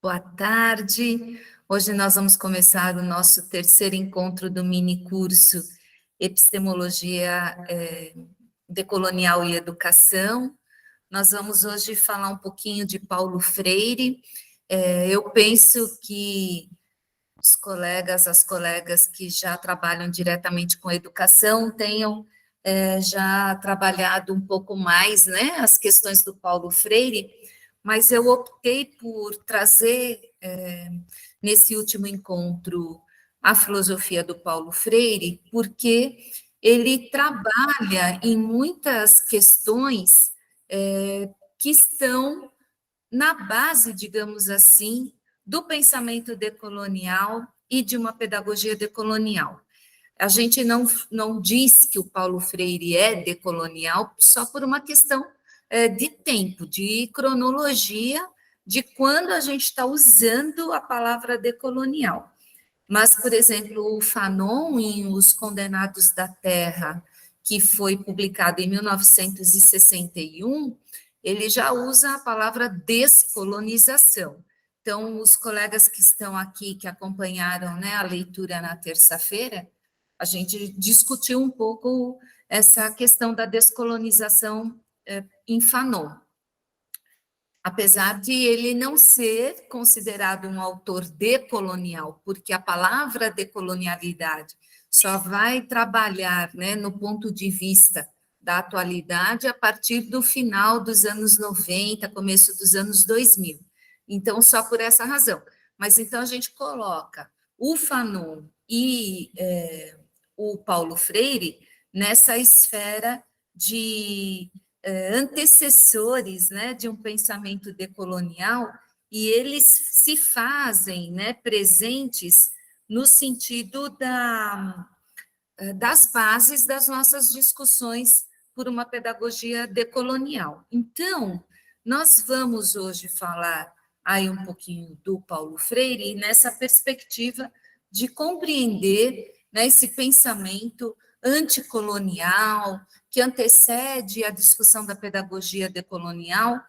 Boa tarde. Hoje nós vamos começar o nosso terceiro encontro do mini curso Epistemologia Decolonial e Educação. Nós vamos hoje falar um pouquinho de Paulo Freire. Eu penso que os colegas, as colegas que já trabalham diretamente com educação tenham já trabalhado um pouco mais, né, as questões do Paulo Freire, mas eu optei por trazer, nesse último encontro, a filosofia do Paulo Freire, porque ele trabalha em muitas questões que estão na base, digamos assim, do pensamento decolonial e de uma pedagogia decolonial. A gente não diz que o Paulo Freire é decolonial só por uma questão de tempo, de cronologia, de quando a gente está usando a palavra decolonial. Mas, por exemplo, o Fanon, em Os Condenados da Terra, que foi publicado em 1961, ele já usa a palavra descolonização. Então, os colegas que estão aqui, que acompanharam, né, a leitura na terça-feira, a gente discutiu um pouco essa questão da descolonização em Fanon. Apesar de ele não ser considerado um autor decolonial, porque a palavra decolonialidade só vai trabalhar, né, no ponto de vista da atualidade a partir do final dos anos 90, começo dos anos 2000. Então, só por essa razão. Mas então a gente coloca o Fanon e o Paulo Freire nessa esfera de antecessores, né, de um pensamento decolonial, e eles se fazem, né, presentes no sentido das bases das nossas discussões por uma pedagogia decolonial. Então, nós vamos hoje falar aí um pouquinho do Paulo Freire nessa perspectiva de compreender, né, esse pensamento anticolonial que antecede a discussão da pedagogia decolonial,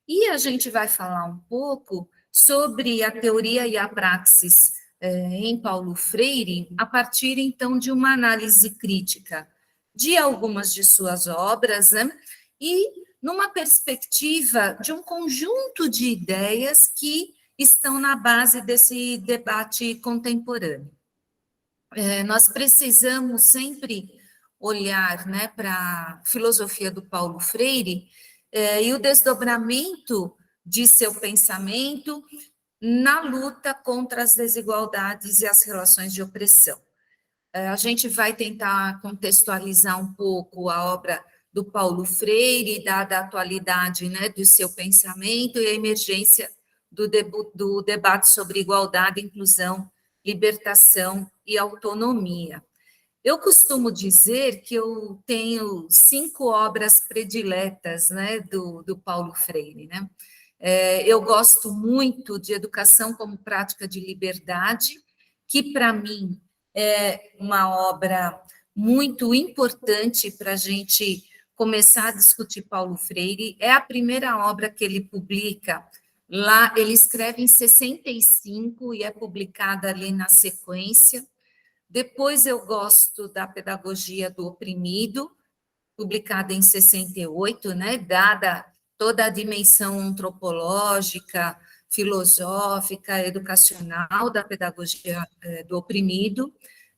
e a gente vai falar um pouco sobre a teoria e a praxis em Paulo Freire, a partir, então, de uma análise crítica de algumas de suas obras, né, e numa perspectiva de um conjunto de ideias que estão na base desse debate contemporâneo. Nós precisamos sempre olhar, né, para a filosofia do Paulo Freire e o desdobramento de seu pensamento na luta contra as desigualdades e as relações de opressão. A gente vai tentar contextualizar um pouco a obra do Paulo Freire, dada a atualidade, né, do seu pensamento e a emergência do debate sobre igualdade, inclusão, libertação e autonomia. Eu costumo dizer que eu tenho 5 obras prediletas, né, do Paulo Freire, né? Eu gosto muito de Educação como Prática de Liberdade, que, para mim, é uma obra muito importante para a gente começar a discutir Paulo Freire. É a primeira obra que ele publica lá, ele escreve em 65 e é publicada ali na sequência. Depois eu gosto da Pedagogia do Oprimido, publicada em 68, né, dada toda a dimensão antropológica, filosófica, educacional da pedagogia do oprimido.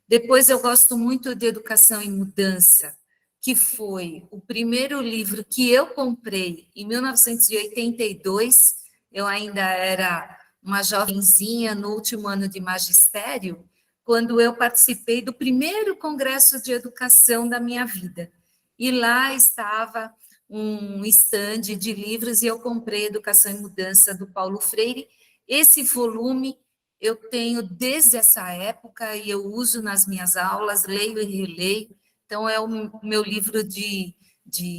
Depois eu gosto muito de Educação em Mudança, que foi o primeiro livro que eu comprei em 1982, eu ainda era uma jovenzinha no último ano de magistério, quando eu participei do primeiro congresso de educação da minha vida. E lá estava um estande de livros e eu comprei Educação e Mudança do Paulo Freire. Esse volume eu tenho desde essa época e eu uso nas minhas aulas, leio e releio. Então, é o meu livro de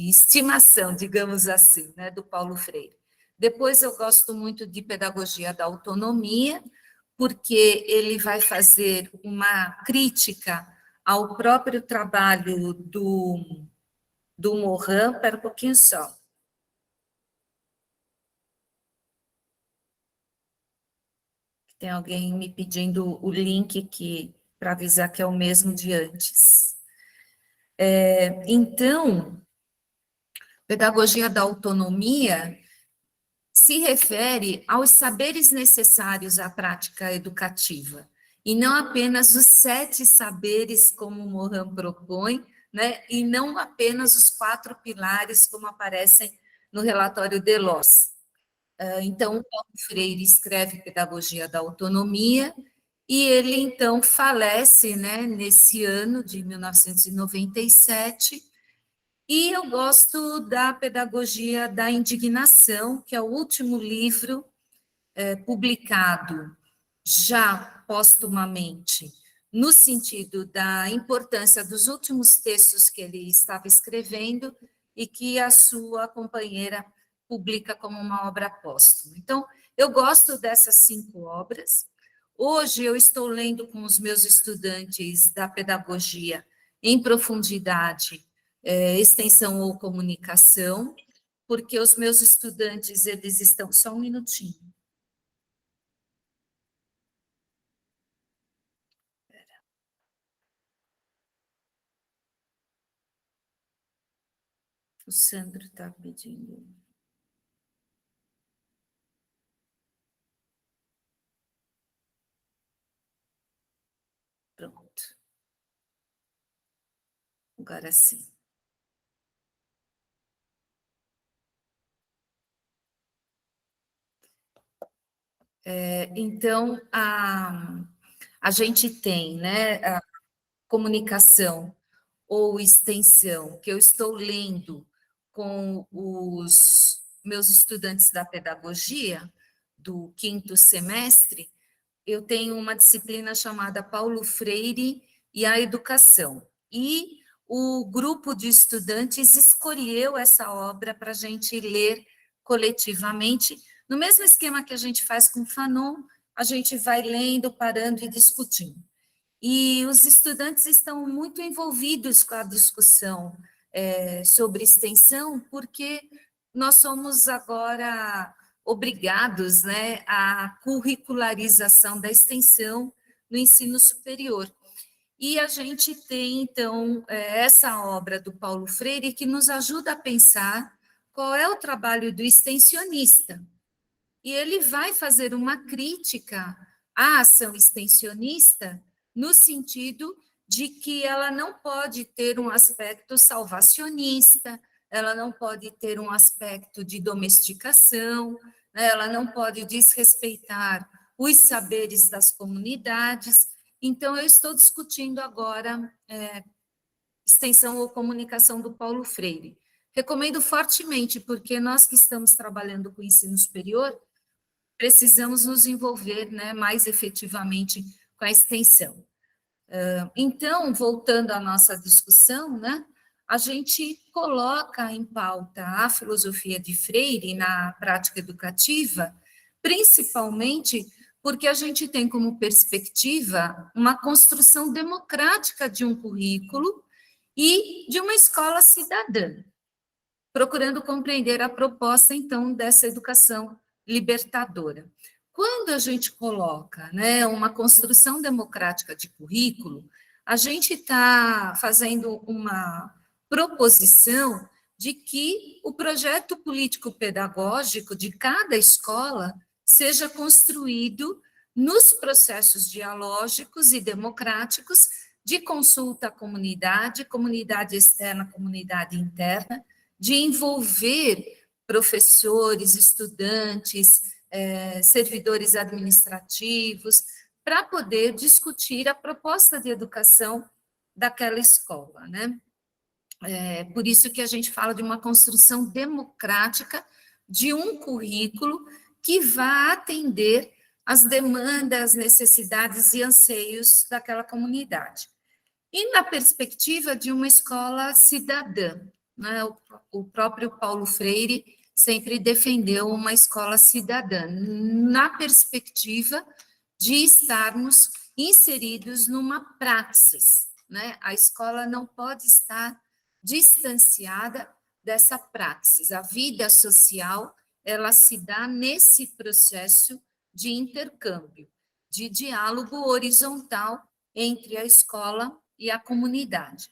estimação, digamos assim, né, do Paulo Freire. Depois, eu gosto muito de Pedagogia da Autonomia, porque ele vai fazer uma crítica ao próprio trabalho do Morin. Espera um pouquinho só. tem alguém me pedindo o link aqui para avisar que é o mesmo de antes. Então, pedagogia da autonomia se refere aos saberes necessários à prática educativa, e não apenas os 7 saberes, como Morin propõe, né, e não apenas os 4 pilares, como aparecem no relatório Delors. Então, Paulo Freire escreve Pedagogia da Autonomia, e ele, então, falece, né, nesse ano de 1997, e eu gosto da Pedagogia da Indignação, que é o último livro publicado já postumamente, no sentido da importância dos últimos textos que ele estava escrevendo e que a sua companheira publica como uma obra póstuma. Então, eu gosto dessas 5 obras. Hoje eu estou lendo com os meus estudantes da pedagogia em profundidade, extensão ou comunicação, porque os meus estudantes, eles estão... Só um minutinho. O Sandro está pedindo. Pronto. Agora sim. Então, a gente tem, né, a comunicação ou extensão, que eu estou lendo com os meus estudantes da pedagogia, do 5º semestre. Eu tenho uma disciplina chamada Paulo Freire e a Educação. E o grupo de estudantes escolheu essa obra para a gente ler coletivamente, no mesmo esquema que a gente faz com o Fanon, a gente vai lendo, parando e discutindo. E os estudantes estão muito envolvidos com a discussão sobre extensão, porque nós somos agora obrigados, né, à curricularização da extensão no ensino superior. E a gente tem, então, essa obra do Paulo Freire que nos ajuda a pensar qual é o trabalho do extensionista. E ele vai fazer uma crítica à ação extensionista no sentido de que ela não pode ter um aspecto salvacionista, ela não pode ter um aspecto de domesticação, né, ela não pode desrespeitar os saberes das comunidades. Então, eu estou discutindo agora extensão ou comunicação do Paulo Freire. Recomendo fortemente, porque nós que estamos trabalhando com o ensino superior, precisamos nos envolver, né, mais efetivamente com a extensão. Então, voltando à nossa discussão, né, a gente coloca em pauta a filosofia de Freire na prática educativa, principalmente porque a gente tem como perspectiva uma construção democrática de um currículo e de uma escola cidadã, procurando compreender a proposta, então, dessa educação libertadora. Quando a gente coloca, né, uma construção democrática de currículo, a gente está fazendo uma proposição de que o projeto político-pedagógico de cada escola seja construído nos processos dialógicos e democráticos de consulta à comunidade, comunidade externa, comunidade interna, de envolver professores, estudantes, servidores administrativos, para poder discutir a proposta de educação daquela escola, né? Por isso que a gente fala de uma construção democrática de um currículo que vá atender às demandas, necessidades e anseios daquela comunidade. E na perspectiva de uma escola cidadã, né? O próprio Paulo Freire sempre defendeu uma escola cidadã, na perspectiva de estarmos inseridos numa praxis, né? A escola não pode estar distanciada dessa praxis. A vida social, ela se dá nesse processo de intercâmbio. de diálogo horizontal entre a escola e a comunidade.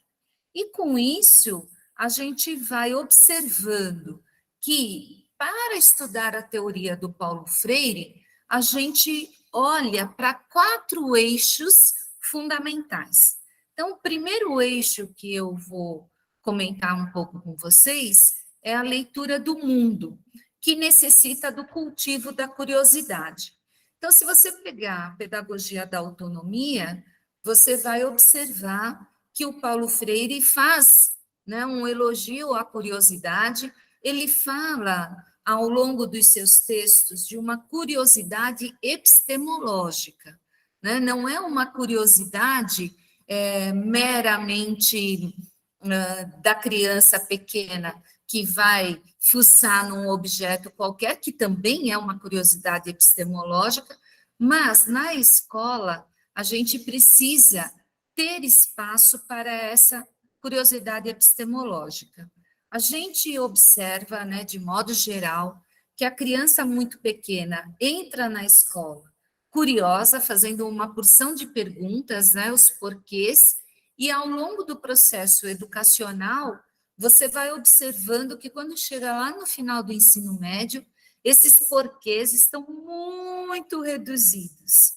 E com isso, a gente vai observando que, para estudar a teoria do Paulo Freire, a gente olha para 4 eixos fundamentais. Então, o primeiro eixo que eu vou comentar um pouco com vocês é a leitura do mundo, que necessita do cultivo da curiosidade. Então, se você pegar a pedagogia da autonomia, você vai observar que o Paulo Freire faz, né, um elogio à curiosidade, ele fala ao longo dos seus textos de uma curiosidade epistemológica, né? Não é uma curiosidade meramente da criança pequena que vai fuçar num objeto qualquer, que também é uma curiosidade epistemológica, mas na escola a gente precisa ter espaço para essa curiosidade epistemológica. A gente observa, né, de modo geral, que a criança muito pequena entra na escola curiosa, fazendo uma porção de perguntas, né, os porquês, e ao longo do processo educacional, você vai observando que quando chega lá no final do ensino médio, esses porquês estão muito reduzidos.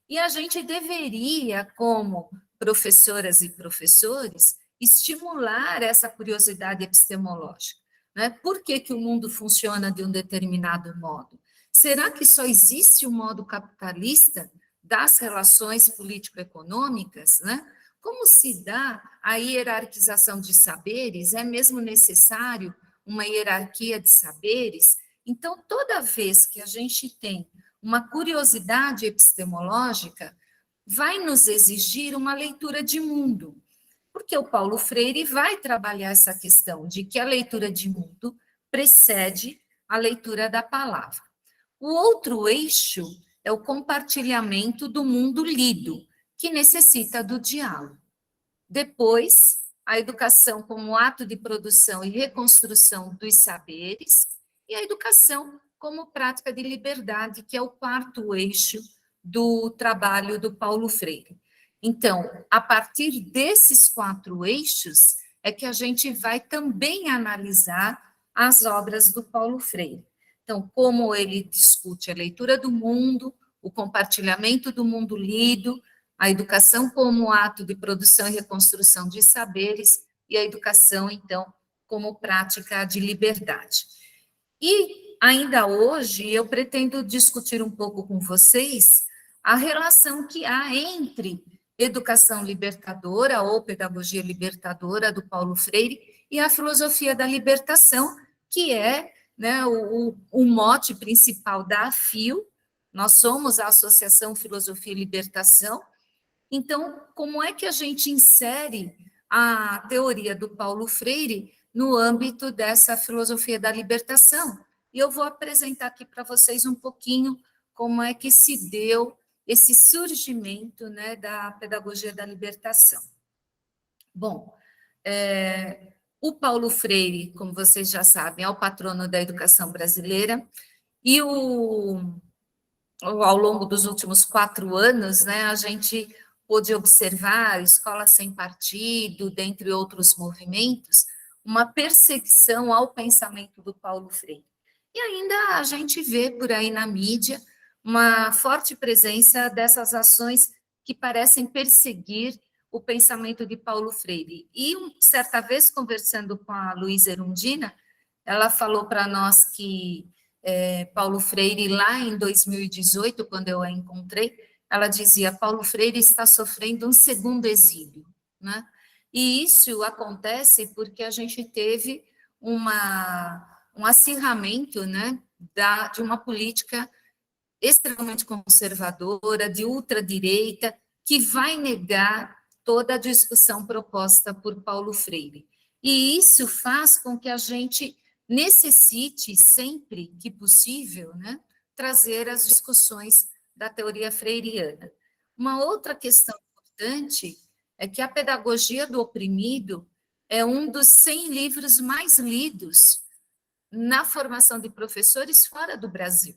E a gente deveria, como professoras e professores, estimular essa curiosidade epistemológica. Né? Por que, que o mundo funciona de um determinado modo? Será que só existe o modo capitalista das relações político-econômicas? Né? Como se dá a hierarquização de saberes? É mesmo necessário uma hierarquia de saberes? Então, toda vez que a gente tem uma curiosidade epistemológica, vai nos exigir uma leitura de mundo, porque o Paulo Freire vai trabalhar essa questão de que a leitura de mundo precede a leitura da palavra. O outro eixo é o compartilhamento do mundo lido, que necessita do diálogo. Depois, a educação como ato de produção e reconstrução dos saberes, e a educação como prática de liberdade, que é o 4º eixo do trabalho do Paulo Freire. Então, a partir desses 4 eixos, é que a gente vai também analisar as obras do Paulo Freire. Então, como ele discute a leitura do mundo, o compartilhamento do mundo lido, a educação como ato de produção e reconstrução de saberes, e a educação, então, como prática de liberdade. E, ainda hoje, eu pretendo discutir um pouco com vocês a relação que há entre educação libertadora ou pedagogia libertadora do Paulo Freire e a filosofia da libertação, que é, né, o mote principal da AFIL. Nós somos a Associação Filosofia e Libertação. Então, como é que a gente insere a teoria do Paulo Freire no âmbito dessa filosofia da libertação? E eu vou apresentar aqui para vocês um pouquinho como é que se deu esse surgimento, né, da pedagogia da libertação. Bom, o Paulo Freire, como vocês já sabem, é o patrono da educação brasileira, e ao longo dos últimos 4 anos, né, a gente pôde observar, Escola Sem Partido, dentre outros movimentos, uma perseguição ao pensamento do Paulo Freire. E ainda a gente vê por aí na mídia uma forte presença dessas ações que parecem perseguir o pensamento de Paulo Freire. E, certa vez, conversando com a Luísa Erundina, ela falou para nós que Paulo Freire, lá em 2018, quando eu a encontrei, ela dizia: Paulo Freire está sofrendo um segundo exílio, né? E isso acontece porque a gente teve um acirramento, né, de uma política extremamente conservadora, de ultradireita, que vai negar toda a discussão proposta por Paulo Freire. E isso faz com que a gente necessite, sempre que possível, né, trazer as discussões da teoria freiriana. Uma outra questão importante é que a pedagogia do oprimido é um dos 100 livros mais lidos na formação de professores fora do Brasil.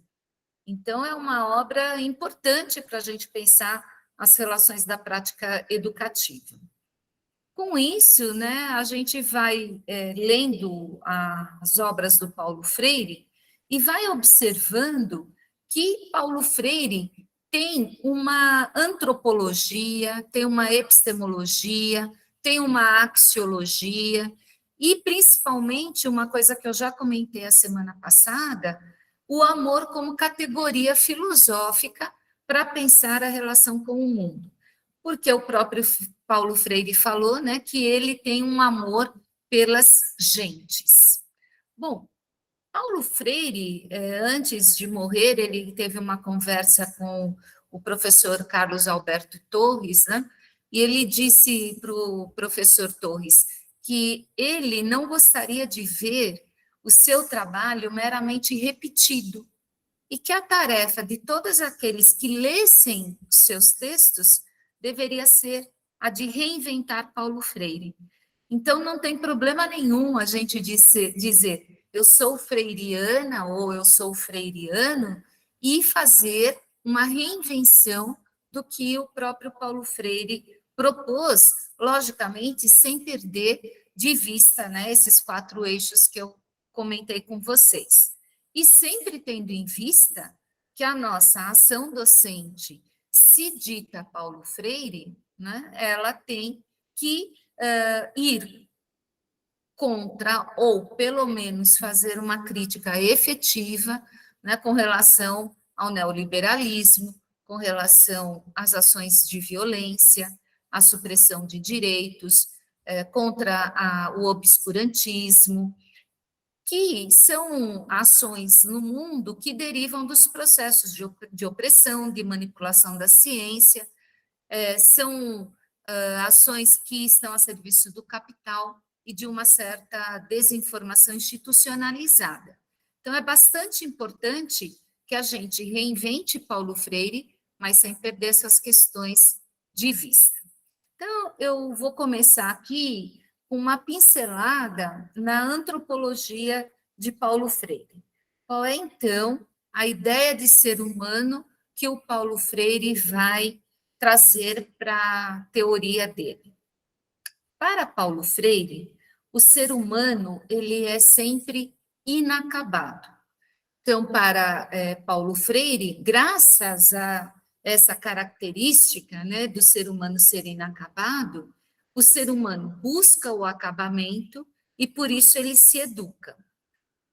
Então, é uma obra importante para a gente pensar as relações da prática educativa. Com isso, né, a gente vai lendo as obras do Paulo Freire e vai observando que Paulo Freire tem uma antropologia, tem uma epistemologia, tem uma axiologia e, principalmente, uma coisa que eu já comentei a semana passada, o amor como categoria filosófica para pensar a relação com o mundo. Porque o próprio Paulo Freire falou, né, que ele tem um amor pelas gentes. Bom, Paulo Freire, antes de morrer, ele teve uma conversa com o professor Carlos Alberto Torres, né, e ele disse para o professor Torres que ele não gostaria de ver o seu trabalho meramente repetido, e que a tarefa de todos aqueles que lessem os seus textos deveria ser a de reinventar Paulo Freire. Então, não tem problema nenhum a gente dizer eu sou freiriana ou eu sou freiriano e fazer uma reinvenção do que o próprio Paulo Freire propôs, logicamente, sem perder de vista, né, esses 4 eixos que eu comentei com vocês. E sempre tendo em vista que a nossa ação docente, se dita Paulo Freire, né, ela tem que ir contra, ou pelo menos fazer uma crítica efetiva, né, com relação ao neoliberalismo, com relação às ações de violência, à supressão de direitos, contra o obscurantismo, que são ações no mundo que derivam dos processos de opressão, de manipulação da ciência, são ações que estão a serviço do capital e de uma certa desinformação institucionalizada. Então, é bastante importante que a gente reinvente Paulo Freire, mas sem perder essas questões de vista. Então, eu vou começar aqui com uma pincelada na antropologia de Paulo Freire. Qual é, então, a ideia de ser humano que o Paulo Freire vai trazer para a teoria dele? Para Paulo Freire, o ser humano ele é sempre inacabado. Então, para Paulo Freire, graças a essa característica, né, do ser humano ser inacabado, o ser humano busca o acabamento e por isso ele se educa.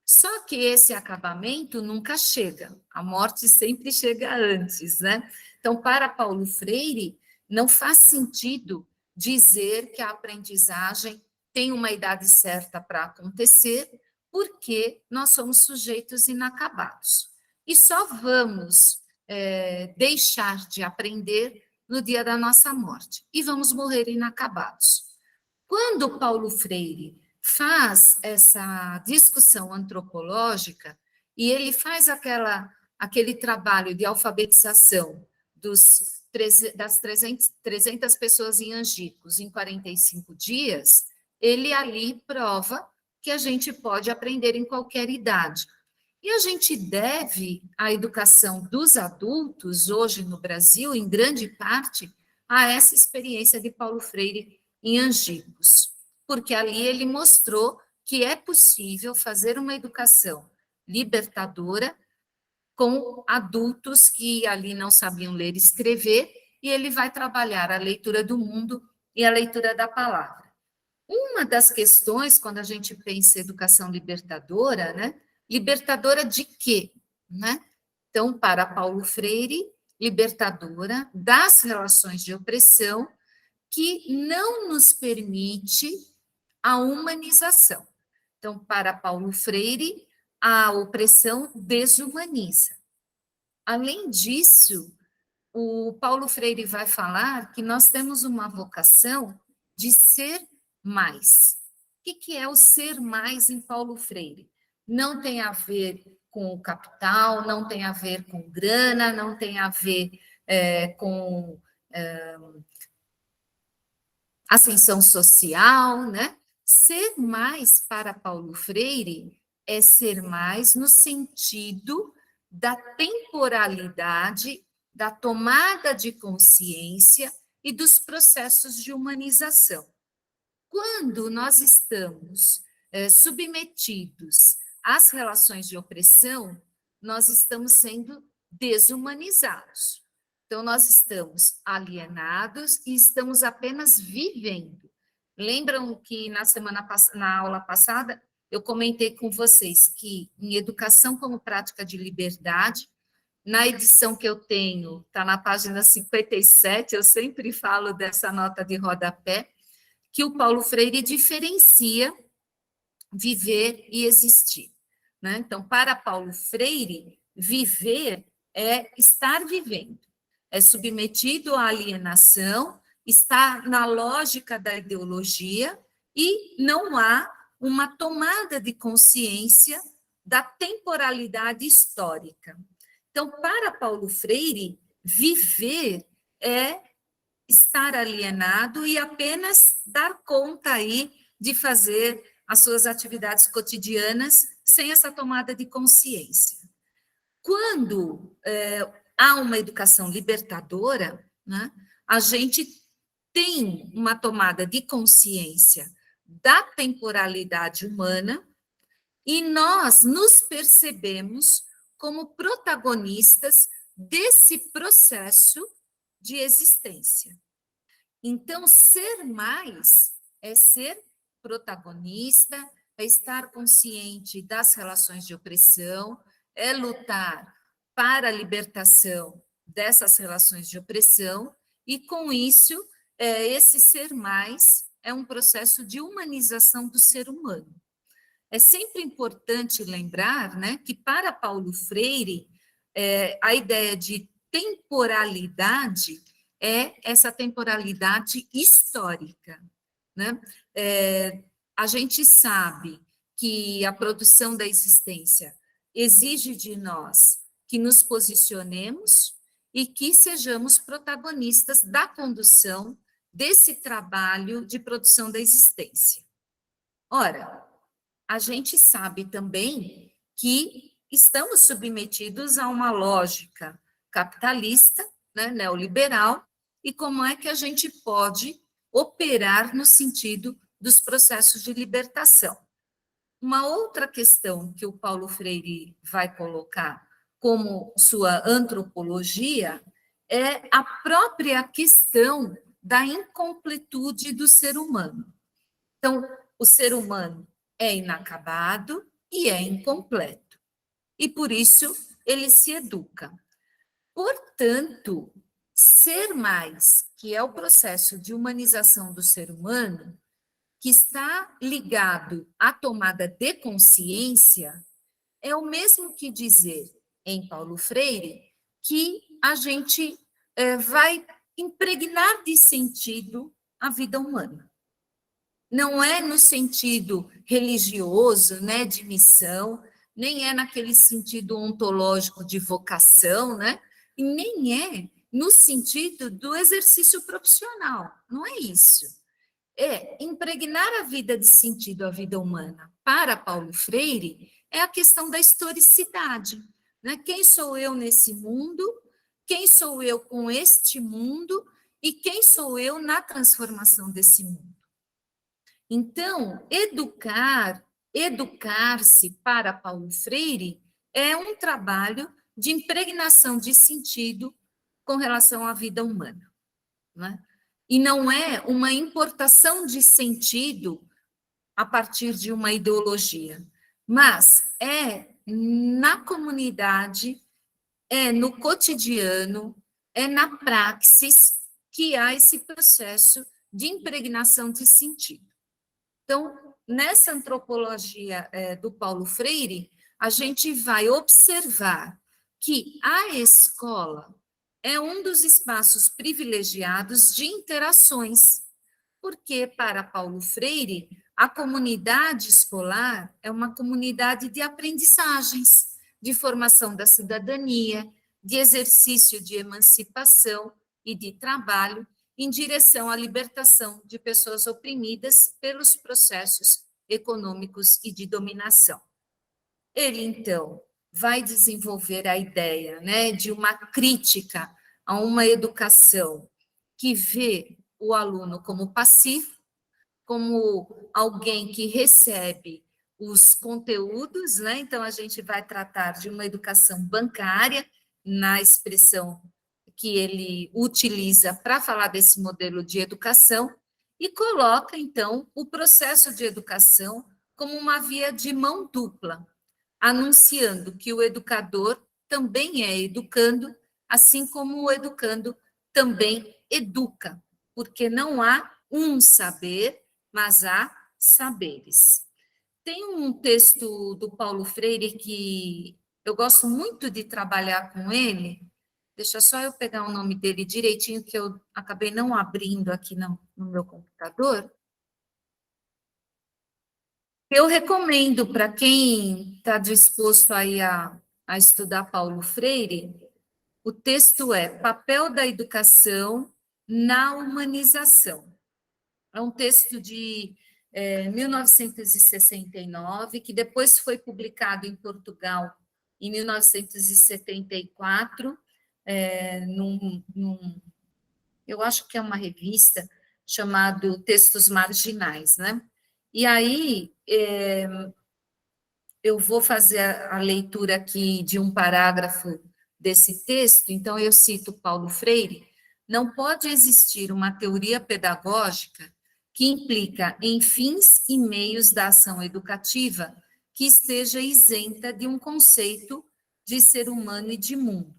Só que esse acabamento nunca chega, a morte sempre chega antes, né? Então, para Paulo Freire, não faz sentido dizer que a aprendizagem tem uma idade certa para acontecer, porque nós somos sujeitos inacabados. E só vamos deixar de aprender no dia da nossa morte, e vamos morrer inacabados. Quando Paulo Freire faz essa discussão antropológica, e ele faz aquele trabalho de alfabetização das 300 pessoas em Angicos em 45 dias, ele ali prova que a gente pode aprender em qualquer idade. E a gente deve a educação dos adultos, hoje no Brasil, em grande parte, a essa experiência de Paulo Freire em Angicos, porque ali ele mostrou que é possível fazer uma educação libertadora com adultos que ali não sabiam ler e escrever, e ele vai trabalhar a leitura do mundo e a leitura da palavra. Uma das questões, quando a gente pensa em educação libertadora, né? Libertadora de quê? Né? Então, para Paulo Freire, libertadora das relações de opressão que não nos permite a humanização. Então, para Paulo Freire, a opressão desumaniza. Além disso, o Paulo Freire vai falar que nós temos uma vocação de ser mais. O que é o ser mais em Paulo Freire? Não tem a ver com o capital, não tem a ver com grana, não tem a ver com ascensão social, né? Ser mais para Paulo Freire é ser mais no sentido da temporalidade, da tomada de consciência e dos processos de humanização. Quando nós estamos submetidos às relações de opressão, nós estamos sendo desumanizados. Então, nós estamos alienados e estamos apenas vivendo. Lembram que na aula passada eu comentei com vocês que em Educação como Prática de Liberdade, na edição que eu tenho, está na página 57, eu sempre falo dessa nota de rodapé, que o Paulo Freire diferencia viver e existir, né? Então, para Paulo Freire, viver é estar vivendo, é submetido à alienação, está na lógica da ideologia e não há uma tomada de consciência da temporalidade histórica. Então, para Paulo Freire, viver é estar alienado e apenas dar conta aí de fazer as suas atividades cotidianas sem essa tomada de consciência. Quando há uma educação libertadora, né, a gente tem uma tomada de consciência da temporalidade humana e nós nos percebemos como protagonistas desse processo de existência. Então, ser mais é ser protagonista, é estar consciente das relações de opressão, é lutar para a libertação dessas relações de opressão, e com isso, esse ser mais é um processo de humanização do ser humano. É sempre importante lembrar, né, que para Paulo Freire, a ideia de temporalidade é essa temporalidade histórica, né? A gente sabe que a produção da existência exige de nós que nos posicionemos e que sejamos protagonistas da condução desse trabalho de produção da existência. Ora, a gente sabe também que estamos submetidos a uma lógica capitalista, né, neoliberal, e como é que a gente pode operar no sentido dos processos de libertação. Uma outra questão que o Paulo Freire vai colocar como sua antropologia é a própria questão da incompletude do ser humano. Então, o ser humano é inacabado e é incompleto. E por isso ele se educa. Portanto, ser mais, que é o processo de humanização do ser humano, que está ligado à tomada de consciência, é o mesmo que dizer, em Paulo Freire, que a gente vai impregnar de sentido a vida humana. Não é no sentido religioso, né, de missão, nem é naquele sentido ontológico de vocação, né, e nem é no sentido do exercício profissional, não é isso. É impregnar a vida de sentido, a vida humana. Para Paulo Freire, é a questão da historicidade, né? Quem sou eu nesse mundo? Quem sou eu com este mundo? E quem sou eu na transformação desse mundo? Então, educar-se para Paulo Freire é um trabalho de impregnação de sentido com relação à vida humana, né? E não é uma importação de sentido a partir de uma ideologia, mas é na comunidade, é no cotidiano, é na praxis que há esse processo de impregnação de sentido. Então, nessa antropologia do Paulo Freire, a gente vai observar que a escola é um dos espaços privilegiados de interações, porque, para Paulo Freire, a comunidade escolar é uma comunidade de aprendizagens, de formação da cidadania, de exercício de emancipação e de trabalho, em direção à libertação de pessoas oprimidas pelos processos econômicos e de dominação. Ele, então, vai desenvolver a ideia, né, de uma crítica a uma educação que vê o aluno como passivo, como alguém que recebe os conteúdos, né? Então, a gente vai tratar de uma educação bancária, na expressão que ele utiliza para falar desse modelo de educação, e coloca, então, o processo de educação como uma via de mão dupla, anunciando que o educador também é educando, assim como o educando também educa, porque não há um saber, mas há saberes. Tem um texto do Paulo Freire que eu gosto muito de trabalhar com ele. Deixa só eu pegar o nome dele direitinho, que eu acabei não abrindo aqui no meu computador. Eu recomendo para quem está disposto aí a estudar Paulo Freire, o texto é Papel da Educação na Humanização. É um texto de 1969, que depois foi publicado em Portugal em 1974, eu acho que é uma revista chamada Textos Marginais, né? E aí, eu vou fazer a leitura aqui de um parágrafo desse texto, então eu cito Paulo Freire: não pode existir uma teoria pedagógica que implica em fins e meios da ação educativa que esteja isenta de um conceito de ser humano e de mundo.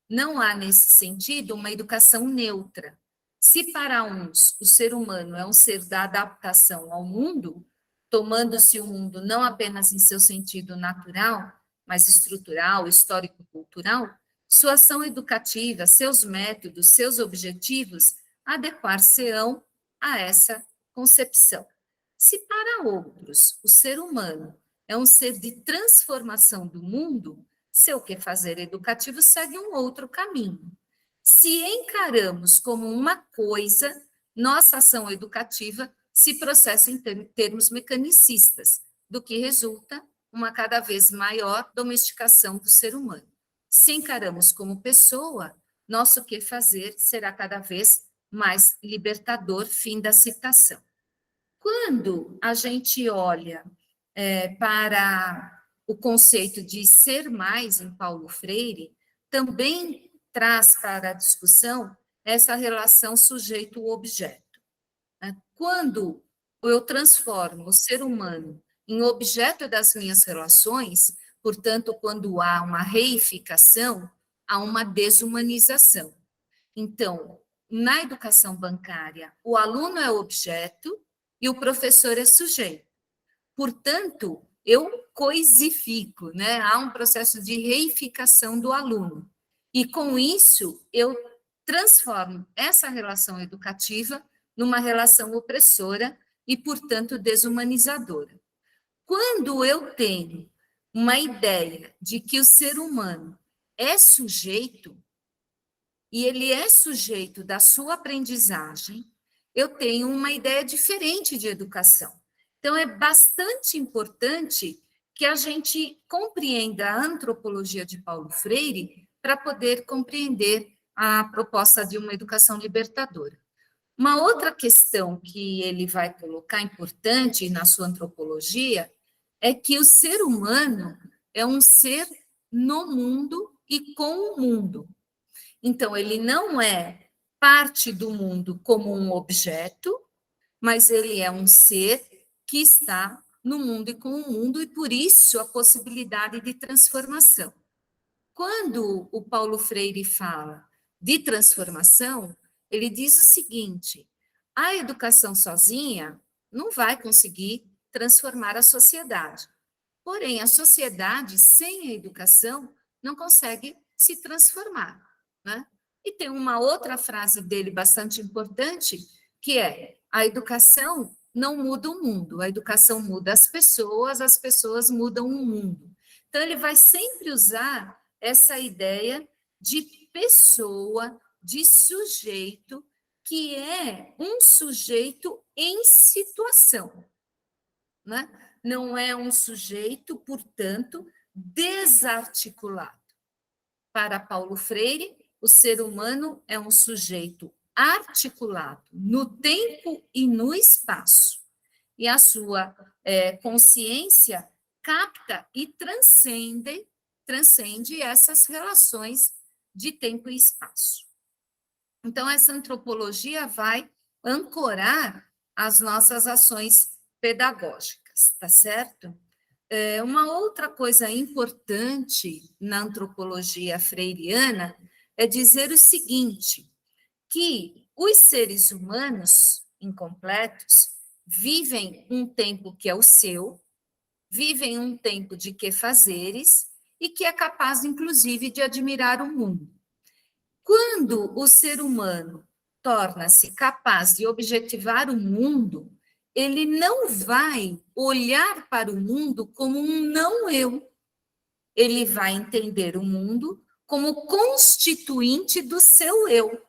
Não há, nesse sentido, uma educação neutra. Se para uns o ser humano é um ser da adaptação ao mundo, tomando-se o mundo não apenas em seu sentido natural, mas estrutural, histórico-cultural, sua ação educativa, seus métodos, seus objetivos adequar-se-ão a essa concepção. Se para outros o ser humano é um ser de transformação do mundo, seu quefazer educativo segue um outro caminho. Se encaramos como uma coisa, nossa ação educativa se processa em termos mecanicistas, do que resulta uma cada vez maior domesticação do ser humano. Se encaramos como pessoa, nosso quefazer será cada vez mais libertador. Fim da citação. Quando a gente olha para o conceito de ser mais em Paulo Freire, também traz para a discussão essa relação sujeito-objeto. Né? Quando eu transformo o ser humano em objeto das minhas relações, portanto, quando há uma reificação, há uma desumanização. Então, na educação bancária, o aluno é objeto e o professor é sujeito. Portanto, eu coisifico, né? Há um processo de reificação do aluno. E com isso, eu transformo essa relação educativa numa relação opressora e, portanto, desumanizadora. Quando eu tenho uma ideia de que o ser humano é sujeito, e ele é sujeito da sua aprendizagem, eu tenho uma ideia diferente de educação. Então, é bastante importante que a gente compreenda a antropologia de Paulo Freire para poder compreender a proposta de uma educação libertadora. Uma outra questão que ele vai colocar importante na sua antropologia é que o ser humano é um ser no mundo e com o mundo. Então, ele não é parte do mundo como um objeto, mas ele é um ser que está no mundo e com o mundo, e por isso a possibilidade de transformação. Quando o Paulo Freire fala de transformação, ele diz o seguinte: a educação sozinha não vai conseguir transformar a sociedade. Porém, a sociedade sem a educação não consegue se transformar, né? E tem uma outra frase dele bastante importante, que é: a educação não muda o mundo, a educação muda as pessoas mudam o mundo. Então, ele vai sempre usar essa ideia de pessoa, de sujeito, que é um sujeito em situação, né? Não é um sujeito, portanto, desarticulado. Para Paulo Freire, o ser humano é um sujeito articulado no tempo e no espaço. E a sua consciência capta e transcende essas relações de tempo e espaço. Então, essa antropologia vai ancorar as nossas ações pedagógicas, tá certo? Uma outra coisa importante na antropologia freiriana é dizer o seguinte, que os seres humanos incompletos vivem um tempo que é o seu, vivem um tempo de quefazeres e que é capaz, inclusive, de admirar o mundo. Quando o ser humano torna-se capaz de objetivar o mundo, ele não vai olhar para o mundo como um não-eu. Ele vai entender o mundo como constituinte do seu eu.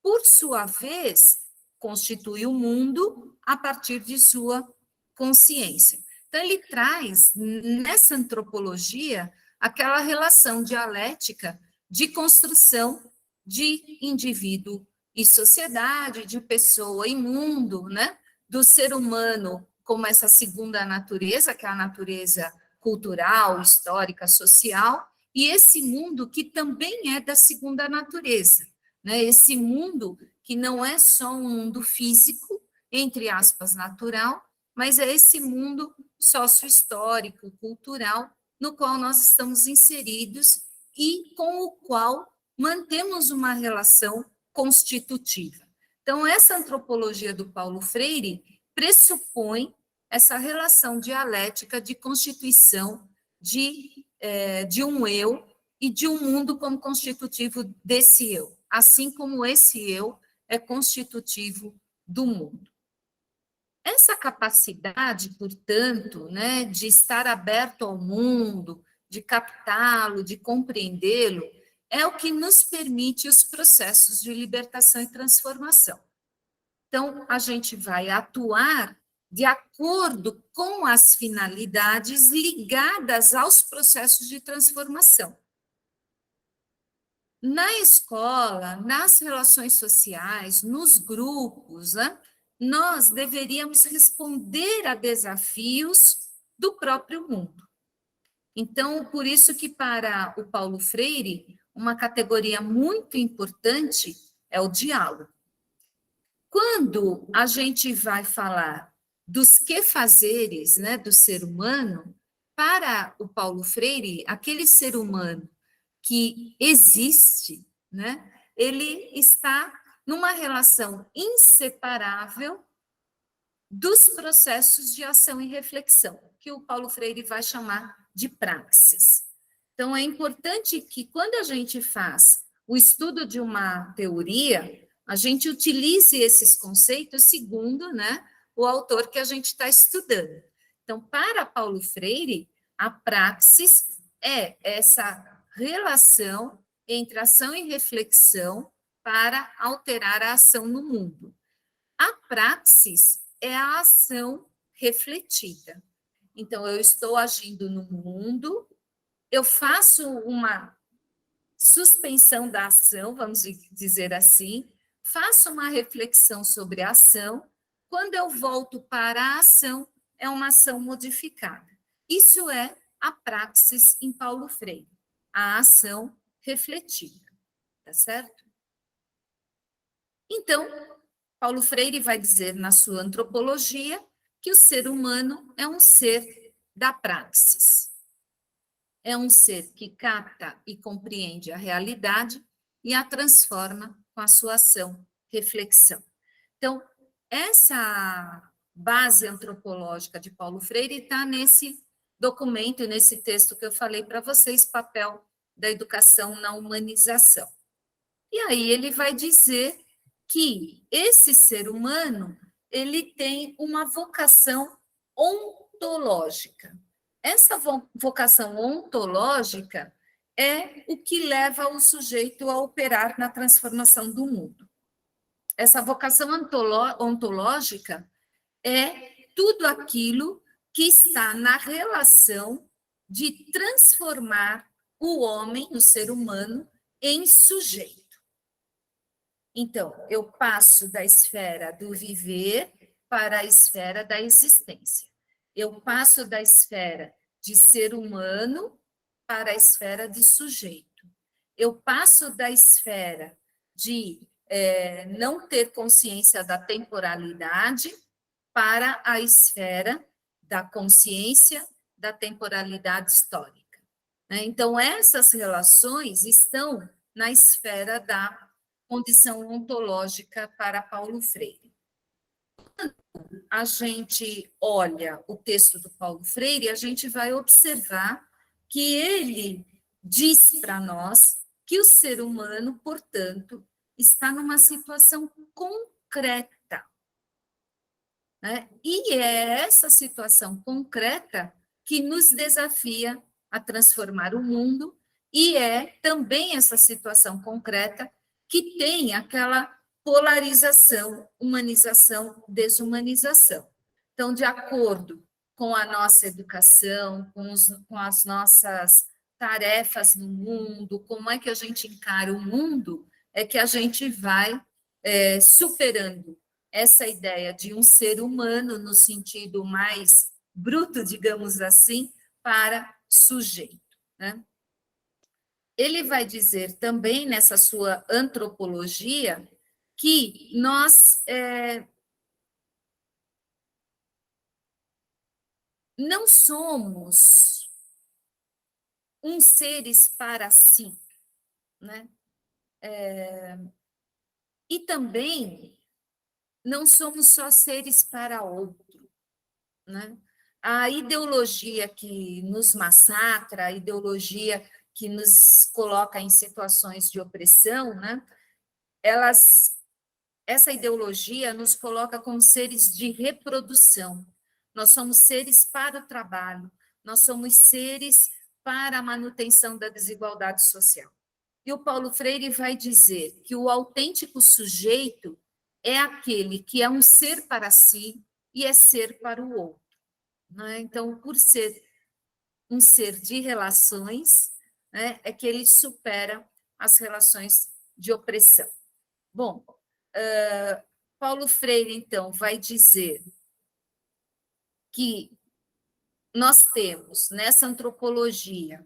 Por sua vez, constitui o mundo a partir de sua consciência. Então, ele traz, nessa antropologia, aquela relação dialética de construção de indivíduo e sociedade, de pessoa e mundo, né? Do ser humano como essa segunda natureza, que é a natureza cultural, histórica, social, e esse mundo que também é da segunda natureza, né? Esse mundo que não é só um mundo físico, entre aspas, natural, mas é esse mundo sócio-histórico, cultural, no qual nós estamos inseridos e com o qual mantemos uma relação constitutiva. Então, essa antropologia do Paulo Freire pressupõe essa relação dialética de constituição de um eu e de um mundo como constitutivo desse eu, assim como esse eu é constitutivo do mundo. Essa capacidade, portanto, né, de estar aberto ao mundo, de captá-lo, de compreendê-lo, é o que nos permite os processos de libertação e transformação. Então, a gente vai atuar de acordo com as finalidades ligadas aos processos de transformação. Na escola, nas relações sociais, nos grupos, né, nós deveríamos responder a desafios do próprio mundo. Então, por isso que para o Paulo Freire, uma categoria muito importante é o diálogo. Quando a gente vai falar dos quefazeres, né, do ser humano, para o Paulo Freire, aquele ser humano que existe, né, ele está numa relação inseparável dos processos de ação e reflexão, que o Paulo Freire vai chamar de praxis. Então, é importante que, quando a gente faz o estudo de uma teoria, a gente utilize esses conceitos segundo, né, o autor que a gente está estudando. Então, para Paulo Freire, a praxis é essa relação entre ação e reflexão para alterar a ação no mundo. A praxis é a ação refletida. Então, eu estou agindo no mundo, eu faço uma suspensão da ação, vamos dizer assim, faço uma reflexão sobre a ação, quando eu volto para a ação, é uma ação modificada. Isso é a praxis em Paulo Freire, a ação refletida, tá certo? Então, Paulo Freire vai dizer na sua antropologia que o ser humano é um ser da praxis. É um ser que capta e compreende a realidade e a transforma com a sua ação, reflexão. Então, essa base antropológica de Paulo Freire está nesse documento, nesse texto que eu falei para vocês, Papel da Educação na Humanização. E aí ele vai dizer que esse ser humano, ele tem uma vocação ontológica. Essa vocação ontológica é o que leva o sujeito a operar na transformação do mundo. Essa vocação ontológica é tudo aquilo que está na relação de transformar o homem, o ser humano, em sujeito. Então, eu passo da esfera do viver para a esfera da existência. Eu passo da esfera de ser humano para a esfera de sujeito. Eu passo da esfera de não ter consciência da temporalidade para a esfera da consciência da temporalidade histórica. Então, essas relações estão na esfera da condição ontológica para Paulo Freire. Quando a gente olha o texto do Paulo Freire, a gente vai observar que ele diz para nós que o ser humano, portanto, está numa situação concreta. Né? E é essa situação concreta que nos desafia a transformar o mundo, e é também essa situação concreta que tem aquela polarização, humanização, desumanização. Então, de acordo com a nossa educação, com as nossas tarefas no mundo, como é que a gente encara o mundo, é que a gente vai superando essa ideia de um ser humano no sentido mais bruto, digamos assim, para sujeito. Né? Ele vai dizer também, nessa sua antropologia, que nós não somos uns seres para si, né? E também não somos só seres para outro, né? A ideologia que nos massacra, a ideologia que nos coloca em situações de opressão, né? Essa ideologia nos coloca como seres de reprodução. Nós somos seres para o trabalho, nós somos seres para a manutenção da desigualdade social. E o Paulo Freire vai dizer que o autêntico sujeito é aquele que é um ser para si e é ser para o outro. Né? Então, por ser um ser de relações, né, é que ele supera as relações de opressão. Bom, Paulo Freire, então, vai dizer que nós temos nessa antropologia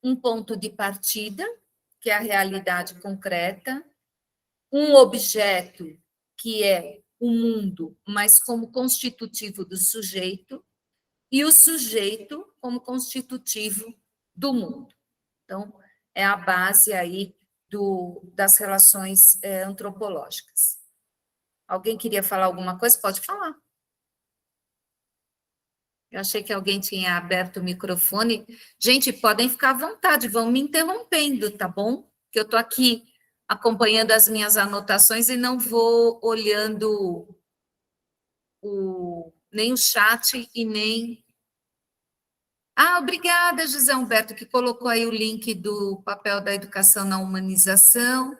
um ponto de partida, que é a realidade concreta, um objeto, que é o mundo, mas como constitutivo do sujeito, e o sujeito como constitutivo do mundo. Então, é a base aí das relações antropológicas. Alguém queria falar alguma coisa? Pode falar. Eu achei que alguém tinha aberto o microfone. Gente, podem ficar à vontade, vão me interrompendo, tá bom? Que eu estou aqui acompanhando as minhas anotações e não vou olhando nem o chat e nem... Ah, obrigada, José Humberto, que colocou aí o link do papel da educação na humanização.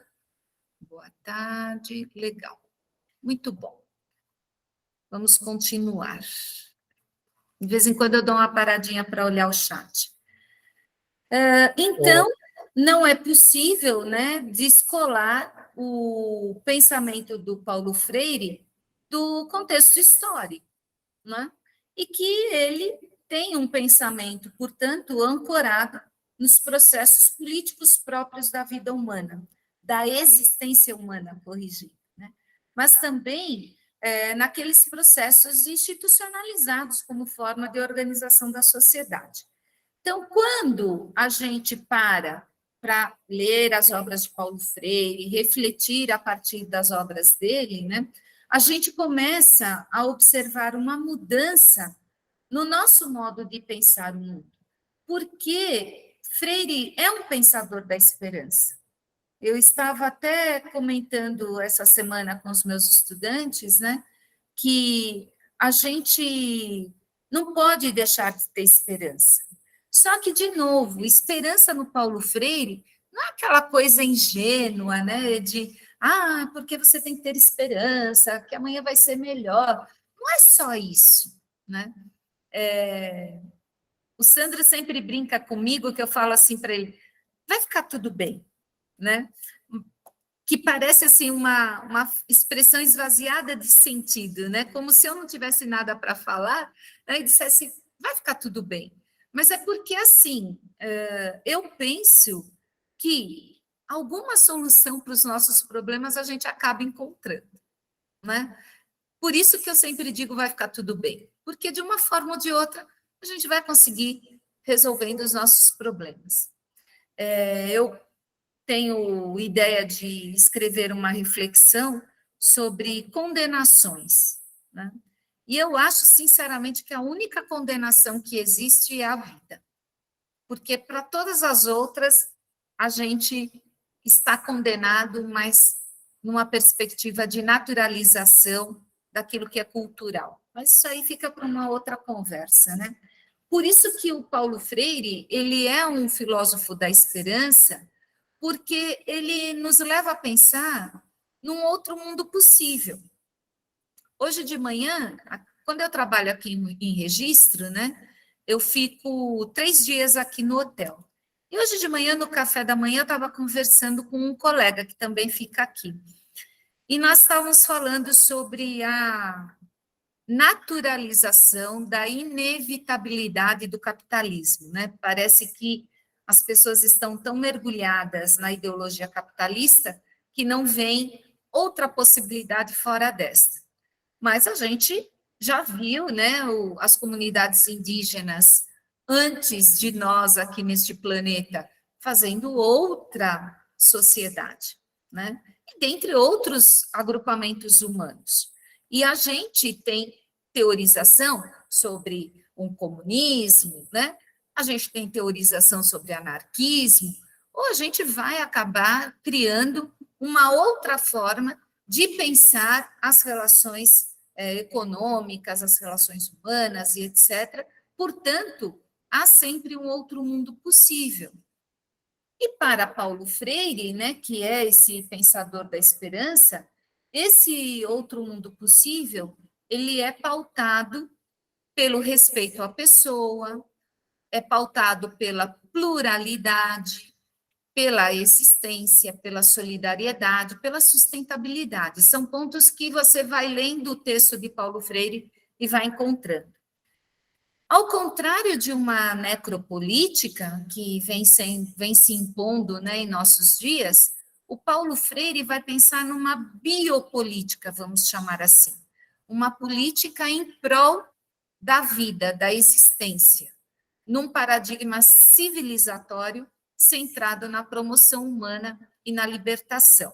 Boa tarde, legal. Muito bom. Vamos continuar. De vez em quando eu dou uma paradinha para olhar o chat. Então, não é possível, né, descolar o pensamento do Paulo Freire do contexto histórico, né? E que ele tem um pensamento, portanto, ancorado nos processos políticos próprios da vida humana, da existência humana, corrigir, né? Mas também naqueles processos institucionalizados como forma de organização da sociedade. Então, quando a gente para ler as obras de Paulo Freire, refletir a partir das obras dele, né, a gente começa a observar uma mudança no nosso modo de pensar o mundo, porque Freire é um pensador da esperança. Eu estava até comentando essa semana com os meus estudantes, né, que a gente não pode deixar de ter esperança. Só que, de novo, esperança no Paulo Freire não é aquela coisa ingênua, né, de, porque você tem que ter esperança, que amanhã vai ser melhor. Não é só isso, né? O Sandro sempre brinca comigo que eu falo assim para ele, vai ficar tudo bem, né? Que parece assim uma expressão esvaziada de sentido, né? Como se eu não tivesse nada para falar, né? E dissesse, vai ficar tudo bem. Mas é porque assim, eu penso que alguma solução para os nossos problemas a gente acaba encontrando, né? Por isso que eu sempre digo, vai ficar tudo bem, porque de uma forma ou de outra a gente vai conseguir resolvendo os nossos problemas. Eu tenho ideia de escrever uma reflexão sobre condenações, né? E eu acho, sinceramente, que a única condenação que existe é a vida, porque para todas as outras a gente está condenado, mas numa perspectiva de naturalização daquilo que é cultural. Mas isso aí fica para uma outra conversa, né? Por isso que o Paulo Freire, ele é um filósofo da esperança, porque ele nos leva a pensar num outro mundo possível. Hoje de manhã, quando eu trabalho aqui em registro, né, eu fico 3 dias aqui no hotel. E hoje de manhã, no café da manhã, eu estava conversando com um colega que também fica aqui. E nós estávamos falando sobre a naturalização da inevitabilidade do capitalismo, né? Parece que as pessoas estão tão mergulhadas na ideologia capitalista que não veem outra possibilidade fora desta. Mas a gente já viu, né, as comunidades indígenas antes de nós aqui neste planeta fazendo outra sociedade, né? E dentre outros agrupamentos humanos. E a gente tem teorização sobre um comunismo, né? A gente tem teorização sobre anarquismo, ou a gente vai acabar criando uma outra forma de pensar as relações econômicas, as relações humanas e etc. Portanto, há sempre um outro mundo possível. E para Paulo Freire, né, que é esse pensador da esperança, esse outro mundo possível, ele é pautado pelo respeito à pessoa, é pautado pela pluralidade, pela existência, pela solidariedade, pela sustentabilidade. São pontos que você vai lendo o texto de Paulo Freire e vai encontrando. Ao contrário de uma necropolítica que vem se impondo, né, em nossos dias, o Paulo Freire vai pensar numa biopolítica, vamos chamar assim, uma política em prol da vida, da existência, num paradigma civilizatório centrado na promoção humana e na libertação.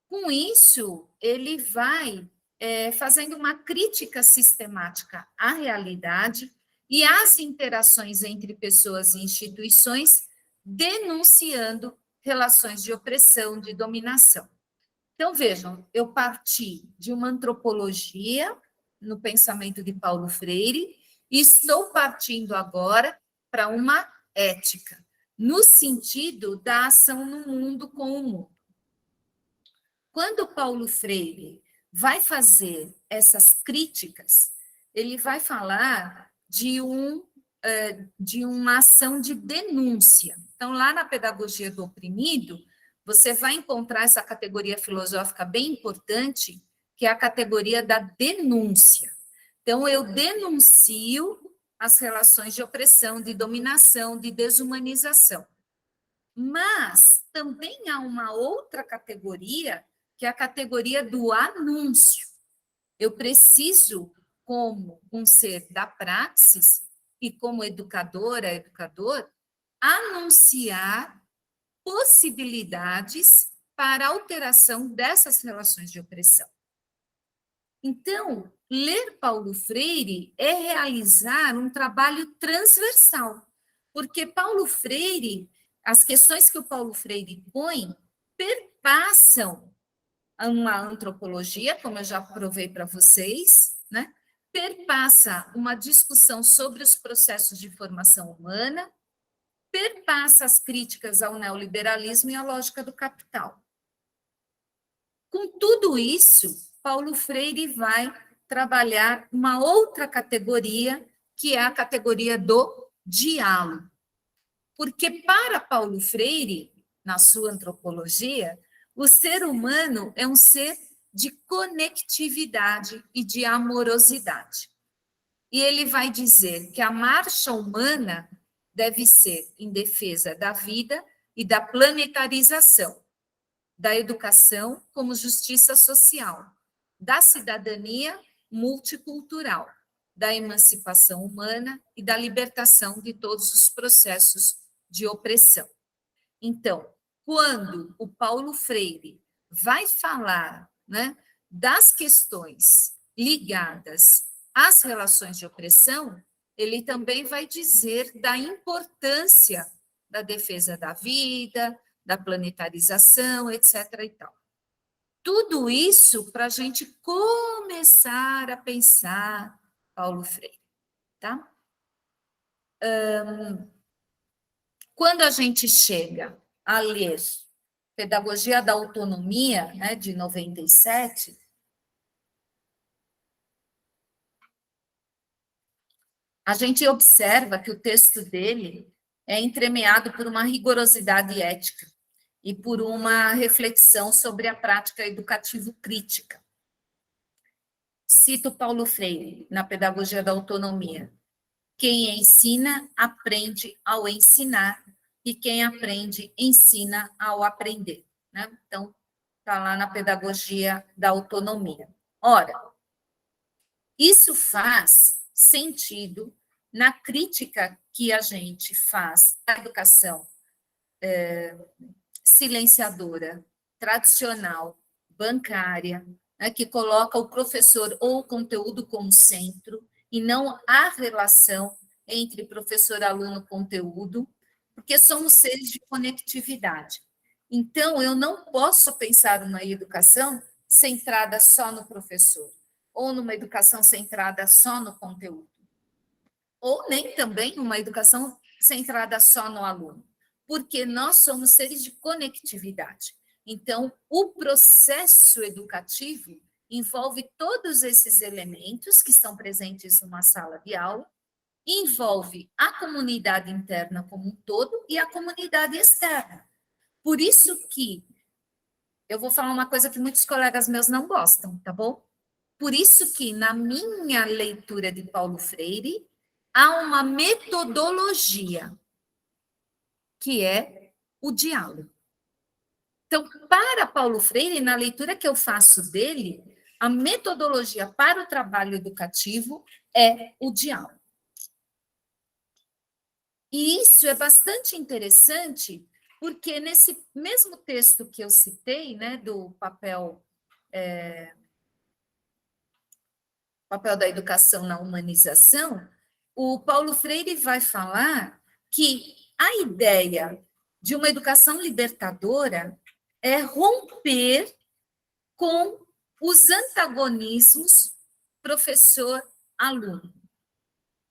Com isso, ele vai fazendo uma crítica sistemática à realidade e às interações entre pessoas e instituições, denunciando relações de opressão, de dominação. Então, vejam, eu parti de uma antropologia no pensamento de Paulo Freire e estou partindo agora para uma ética, no sentido da ação no mundo com o mundo. Quando Paulo Freire vai fazer essas críticas, ele vai falar de uma ação de denúncia. Então, lá na Pedagogia do Oprimido, você vai encontrar essa categoria filosófica bem importante, que é a categoria da denúncia. Então, eu denuncio as relações de opressão, de dominação, de desumanização. Mas também há uma outra categoria, que é a categoria do anúncio. Eu preciso, como um ser da praxis e como educadora, educador, anunciar possibilidades para alteração dessas relações de opressão. Então, ler Paulo Freire é realizar um trabalho transversal, porque Paulo Freire, as questões que o Paulo Freire põe, perpassam uma antropologia, como eu já provei para vocês, né? Perpassa uma discussão sobre os processos de formação humana, perpassa as críticas ao neoliberalismo e à lógica do capital. Com tudo isso, Paulo Freire vai trabalhar uma outra categoria, que é a categoria do diálogo. Porque para Paulo Freire, na sua antropologia, o ser humano é um ser de conectividade e de amorosidade. E ele vai dizer que a marcha humana deve ser em defesa da vida e da planetarização, da educação como justiça social, da cidadania multicultural, da emancipação humana e da libertação de todos os processos de opressão. Então, quando o Paulo Freire vai falar, né, das questões ligadas às relações de opressão, ele também vai dizer da importância da defesa da vida, da planetarização, etc. e tal. Tudo isso para a gente começar a pensar Paulo Freire, tá? Quando a gente chega a ler Pedagogia da Autonomia, né, de 97, a gente observa que o texto dele é entremeado por uma rigorosidade ética e por uma reflexão sobre a prática educativo-crítica. Cito Paulo Freire, na Pedagogia da Autonomia. Quem ensina, aprende ao ensinar, e quem aprende, ensina ao aprender. Né? Então, está lá na Pedagogia da Autonomia. Ora, isso faz sentido na crítica que a gente faz à educação silenciadora, tradicional, bancária, né, que coloca o professor ou o conteúdo como centro e não a relação entre professor, aluno, conteúdo, porque somos seres de conectividade. Então, eu não posso pensar uma educação centrada só no professor, ou numa educação centrada só no conteúdo, ou nem também uma educação centrada só no aluno, porque nós somos seres de conectividade. Então, o processo educativo envolve todos esses elementos que estão presentes numa sala de aula, envolve a comunidade interna como um todo e a comunidade externa. Por isso que eu vou falar uma coisa que muitos colegas meus não gostam, tá bom? Por isso que, na minha leitura de Paulo Freire, há uma metodologia, que é o diálogo. Então, para Paulo Freire, na leitura que eu faço dele, a metodologia para o trabalho educativo é o diálogo. E isso é bastante interessante, porque nesse mesmo texto que eu citei, né, do papel da educação na humanização, o Paulo Freire vai falar que a ideia de uma educação libertadora é romper com os antagonismos professor-aluno.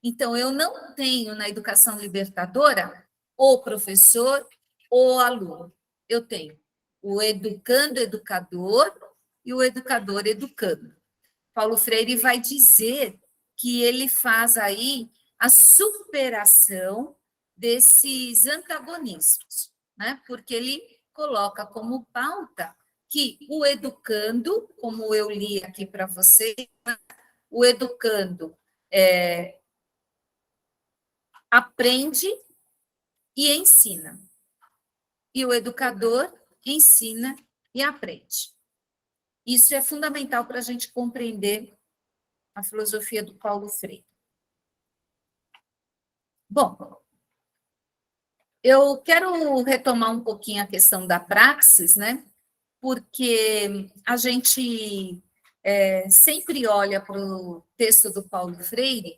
Então, eu não tenho na educação libertadora o professor ou aluno. Eu tenho o educando-educador e o educador-educando. Paulo Freire vai dizer que ele faz aí a superação desses antagonismos, né? Porque ele coloca como pauta que o educando, como eu li aqui para você, o educando aprende e ensina, e o educador ensina e aprende. Isso é fundamental para a gente compreender a filosofia do Paulo Freire. Bom, eu quero retomar um pouquinho a questão da praxis, né? Porque a gente sempre olha para o texto do Paulo Freire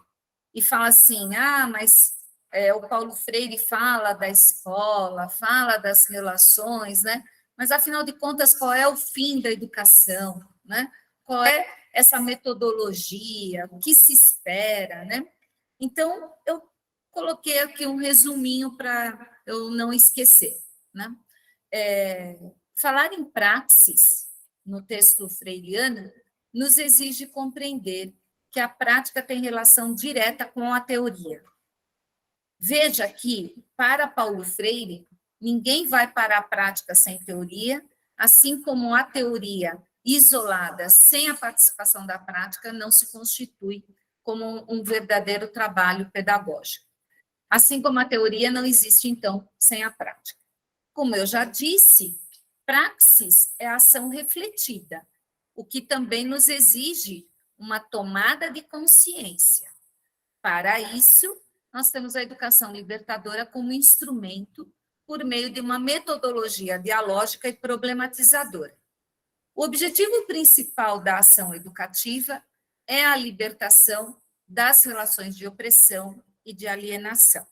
e fala assim, mas o Paulo Freire fala da escola, fala das relações, né? Mas, afinal de contas, qual é o fim da educação, né? Qual é essa metodologia, o que se espera, né? Então, eu coloquei aqui um resuminho para eu não esquecer, né? Falar em praxis, no texto freiriano, nos exige compreender que a prática tem relação direta com a teoria. Veja que, para Paulo Freire, ninguém vai para a prática sem teoria, assim como a teoria isolada, sem a participação da prática, não se constitui como um verdadeiro trabalho pedagógico. Assim como a teoria não existe, então, sem a prática. Como eu já disse, praxis é ação refletida, o que também nos exige uma tomada de consciência. Para isso, nós temos a educação libertadora como instrumento por meio de uma metodologia dialógica e problematizadora. O objetivo principal da ação educativa é a libertação das relações de opressão e de alienação.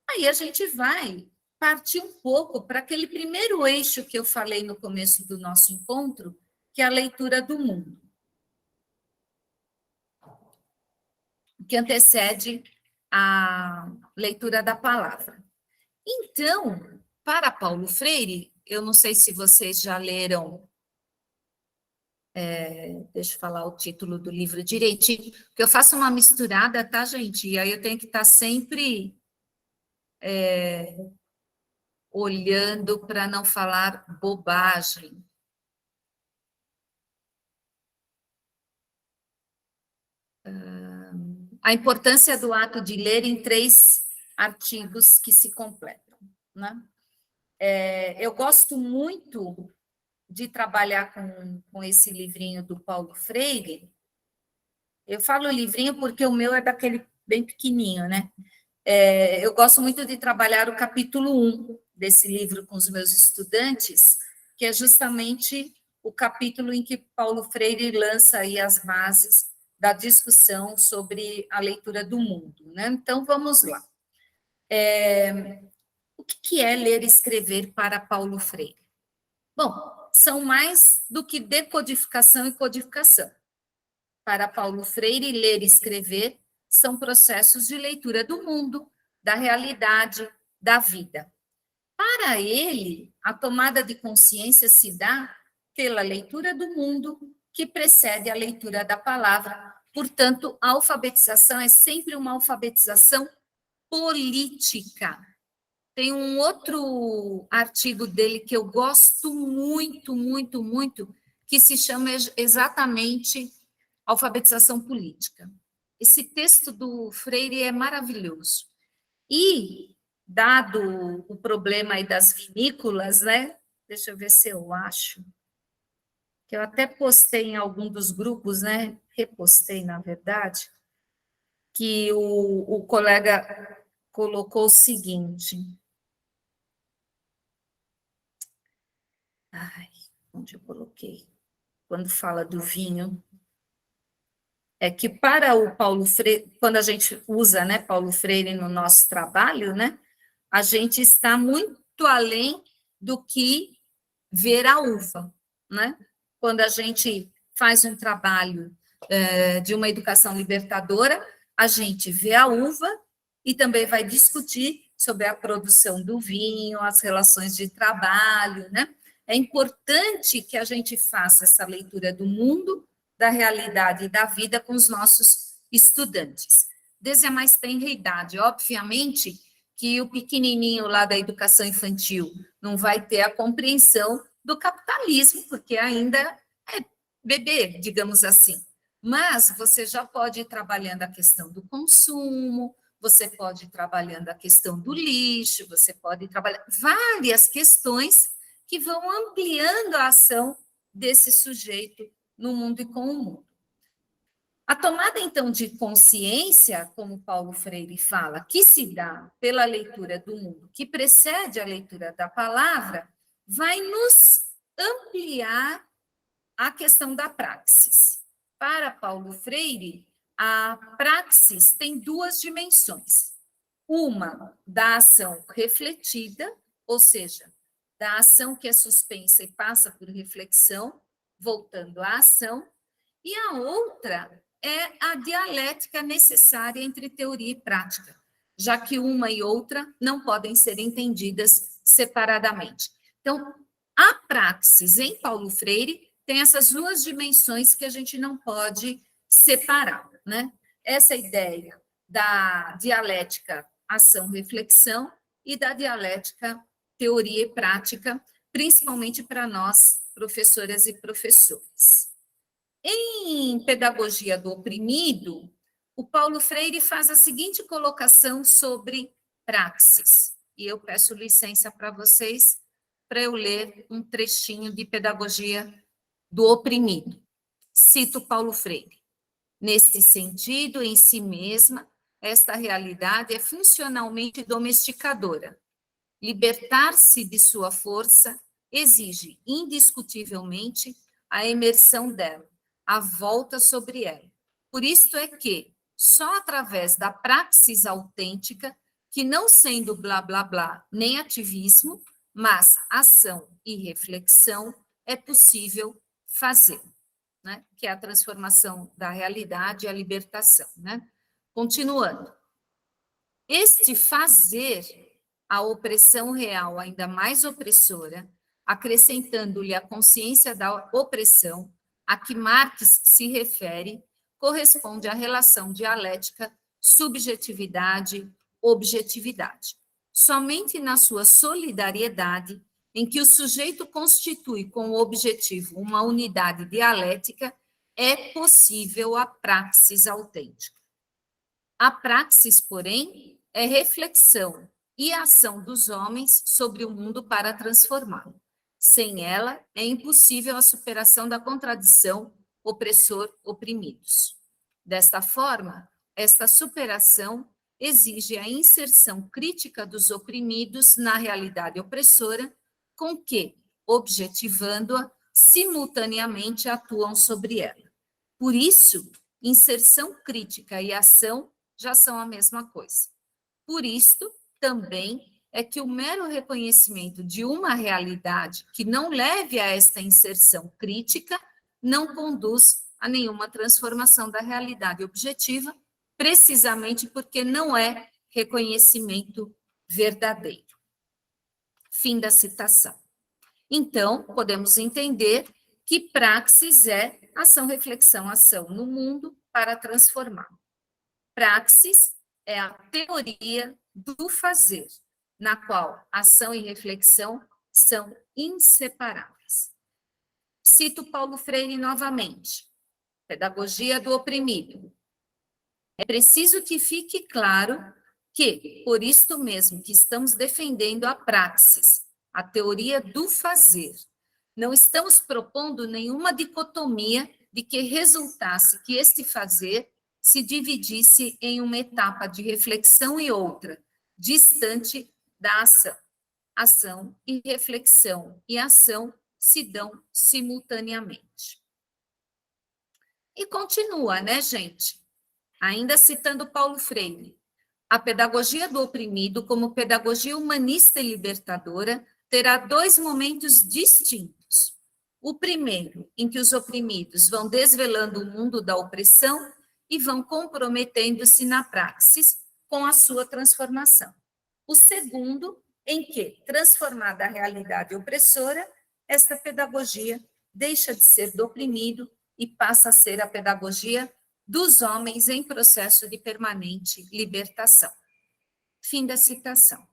Aí a gente vai partir um pouco para aquele primeiro eixo que eu falei no começo do nosso encontro, que é a leitura do mundo, que antecede a leitura da palavra. Então, para Paulo Freire, eu não sei se vocês já leram, deixa eu falar o título do livro direitinho, porque eu faço uma misturada, tá, gente? E aí eu tenho que estar sempre olhando para não falar bobagem. A importância do ato de ler em 3 artigos que se completam, né? Eu gosto muito de trabalhar com esse livrinho do Paulo Freire. Eu falo livrinho porque o meu é daquele bem pequenininho, né? Eu gosto muito de trabalhar o capítulo 1 desse livro com os meus estudantes, que é justamente o capítulo em que Paulo Freire lança aí as bases da discussão sobre a leitura do mundo, né? Então, vamos lá. O que é ler e escrever para Paulo Freire? Bom, são mais do que decodificação e codificação. Para Paulo Freire, ler e escrever são processos de leitura do mundo, da realidade, da vida. Para ele, a tomada de consciência se dá pela leitura do mundo, que precede a leitura da palavra. Portanto, a alfabetização é sempre uma alfabetização política. Tem um outro artigo dele que eu gosto muito, muito, muito, que se chama exatamente Alfabetização Política. Esse texto do Freire é maravilhoso. E, dado o problema aí das vinícolas, né? Deixa eu ver se eu acho. Que eu até postei em algum dos grupos, né? Repostei, na verdade, que o colega colocou o seguinte. Ai, onde eu coloquei? Quando fala do vinho. É que para o Paulo Freire, quando a gente usa, né, Paulo Freire no nosso trabalho, né, a gente está muito além do que ver a uva, né? Quando a gente faz um trabalho de uma educação libertadora, a gente vê a uva e também vai discutir sobre a produção do vinho, as relações de trabalho, né? É importante que a gente faça essa leitura do mundo, da realidade e da vida com os nossos estudantes. Desde a mais tenra idade, obviamente que o pequenininho lá da educação infantil não vai ter a compreensão do capitalismo, porque ainda é bebê, digamos assim. Mas você já pode ir trabalhando a questão do consumo, você pode ir trabalhando a questão do lixo, você pode trabalhar várias questões que vão ampliando a ação desse sujeito no mundo e com o mundo. A tomada, então, de consciência, como Paulo Freire fala, que se dá pela leitura do mundo, que precede a leitura da palavra, vai nos ampliar a questão da praxis. Para Paulo Freire, a praxis tem 2 dimensões. Uma da ação refletida, ou seja, da ação que é suspensa e passa por reflexão, voltando à ação, e a outra é a dialética necessária entre teoria e prática, já que uma e outra não podem ser entendidas separadamente. Então, a praxis em Paulo Freire tem essas 2 dimensões que a gente não pode separar, né? Essa ideia da dialética ação-reflexão e da dialética, teoria e prática, principalmente para nós, professoras e professores. Em Pedagogia do Oprimido, o Paulo Freire faz a seguinte colocação sobre praxis, e eu peço licença para vocês para eu ler um trechinho de Pedagogia do Oprimido. Cito Paulo Freire. Neste sentido, em si mesma, esta realidade é funcionalmente domesticadora. Libertar-se de sua força exige, indiscutivelmente, a imersão dela, a volta sobre ela. Por isto é que, só através da praxis autêntica, que não sendo blá blá blá nem ativismo, mas ação e reflexão, é possível fazer, né? Que é a transformação da realidade e a libertação, né? Continuando. Este fazer a opressão real ainda mais opressora, acrescentando-lhe a consciência da opressão, a que Marx se refere, corresponde à relação dialética subjetividade-objetividade. Somente na sua solidariedade, em que o sujeito constitui com o objetivo uma unidade dialética, é possível a praxis autêntica. A praxis, porém, é reflexão e ação dos homens sobre o mundo para transformá-lo. Sem ela, é impossível a superação da contradição opressor-oprimidos. Desta forma, esta superação exige a inserção crítica dos oprimidos na realidade opressora, com que, objetivando-a, simultaneamente atuam sobre ela. Por isso, inserção crítica e ação já são a mesma coisa. Por isto, também é que o mero reconhecimento de uma realidade que não leve a esta inserção crítica não conduz a nenhuma transformação da realidade objetiva, precisamente porque não é reconhecimento verdadeiro. Fim da citação. Então, podemos entender que praxis é ação, reflexão, ação no mundo para transformar. Praxis é a teoria do fazer, na qual ação e reflexão são inseparáveis. Cito Paulo Freire novamente. Pedagogia do Oprimido. É preciso que fique claro que, por isto mesmo que estamos defendendo a praxis, a teoria do fazer, não estamos propondo nenhuma dicotomia de que resultasse que este fazer se dividisse em uma etapa de reflexão e outra, distante da ação. Ação e reflexão e ação se dão simultaneamente. E continua, né, gente? Ainda citando Paulo Freire, a pedagogia do oprimido, como pedagogia humanista e libertadora, terá dois momentos distintos. O primeiro, em que os oprimidos vão desvelando o mundo da opressão e vão comprometendo-se na praxis com a sua transformação. O segundo, em que, transformada a realidade opressora, esta pedagogia deixa de ser do oprimido e passa a ser a pedagogia dos homens em processo de permanente libertação. Fim da citação.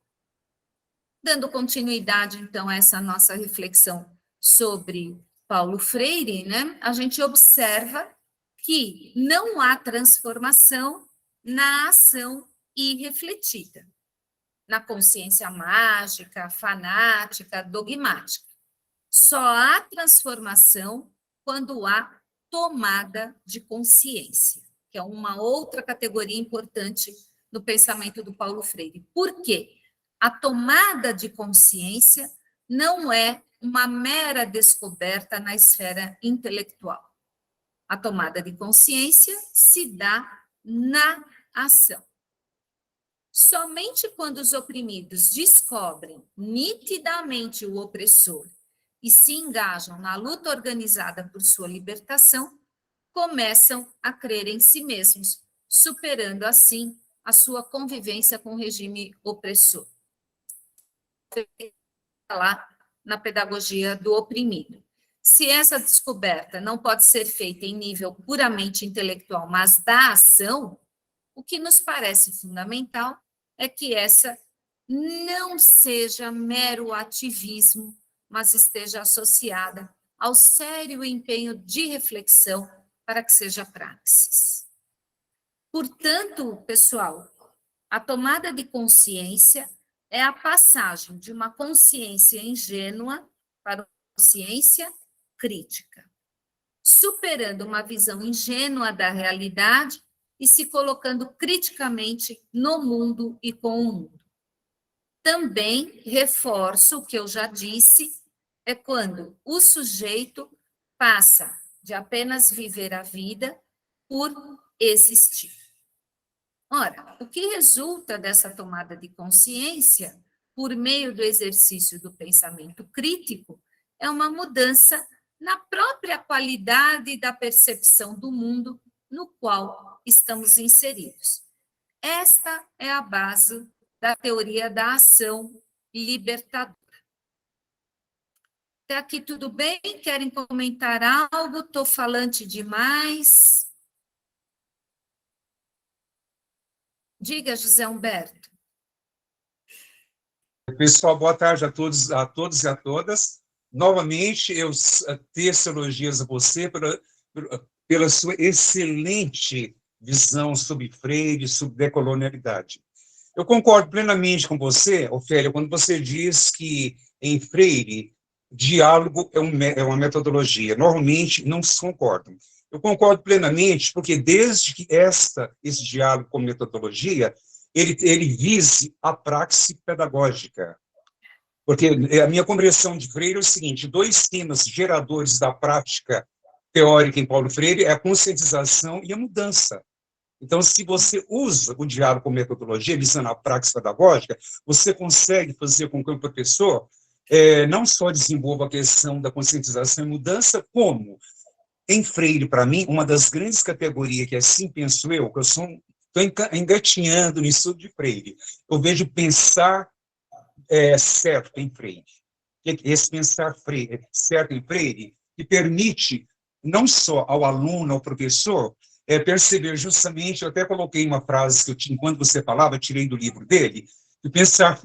Dando continuidade, então, a essa nossa reflexão sobre Paulo Freire, né, a gente observa que não há transformação na ação irrefletida, na consciência mágica, fanática, dogmática. Só há transformação quando há tomada de consciência, que é uma outra categoria importante no pensamento do Paulo Freire. Por quê? A tomada de consciência não é uma mera descoberta na esfera intelectual. A tomada de consciência se dá na ação. Somente quando os oprimidos descobrem nitidamente o opressor e se engajam na luta organizada por sua libertação, começam a crer em si mesmos, superando assim a sua convivência com o regime opressor. Lá na pedagogia do oprimido. Se essa descoberta não pode ser feita em nível puramente intelectual, mas da ação, o que nos parece fundamental é que essa não seja mero ativismo, mas esteja associada ao sério empenho de reflexão para que seja praxis. Portanto, pessoal, a tomada de consciência é a passagem de uma consciência ingênua para uma consciência crítica, superando uma visão ingênua da realidade e se colocando criticamente no mundo e com o mundo. Também reforço o que eu já disse, é quando o sujeito passa de apenas viver a vida por existir. Ora, o que resulta dessa tomada de consciência, por meio do exercício do pensamento crítico, é uma mudança na própria qualidade da percepção do mundo no qual estamos inseridos. Esta é a base da teoria da ação libertadora. Até aqui tudo bem? Querem comentar algo? Estou falante demais? Diga, José Humberto. Pessoal, boa tarde a todos e a todas. Novamente, eu teço elogios a você pela sua excelente visão sobre Freire, sobre decolonialidade. Eu concordo plenamente com você, Ofélia, quando você diz que, em Freire, diálogo é uma metodologia. Normalmente, não se concordam. Eu concordo plenamente, porque desde que esse diálogo como metodologia, ele vise a praxe pedagógica. Porque a minha compreensão de Freire é o seguinte: dois temas geradores da prática teórica em Paulo Freire é a conscientização e a mudança. Então, se você usa o diálogo como metodologia, visando a praxe pedagógica, você consegue fazer com que o professor não só desenvolva a questão da conscientização e mudança, como, em Freire, para mim, uma das grandes categorias que assim penso eu, que eu estou engatinhando no estudo de Freire, eu vejo pensar certo em Freire. Esse pensar certo em Freire, que permite não só ao aluno, ao professor, perceber justamente, eu até coloquei uma frase que eu tinha, enquanto você falava, tirei do livro dele, que pensar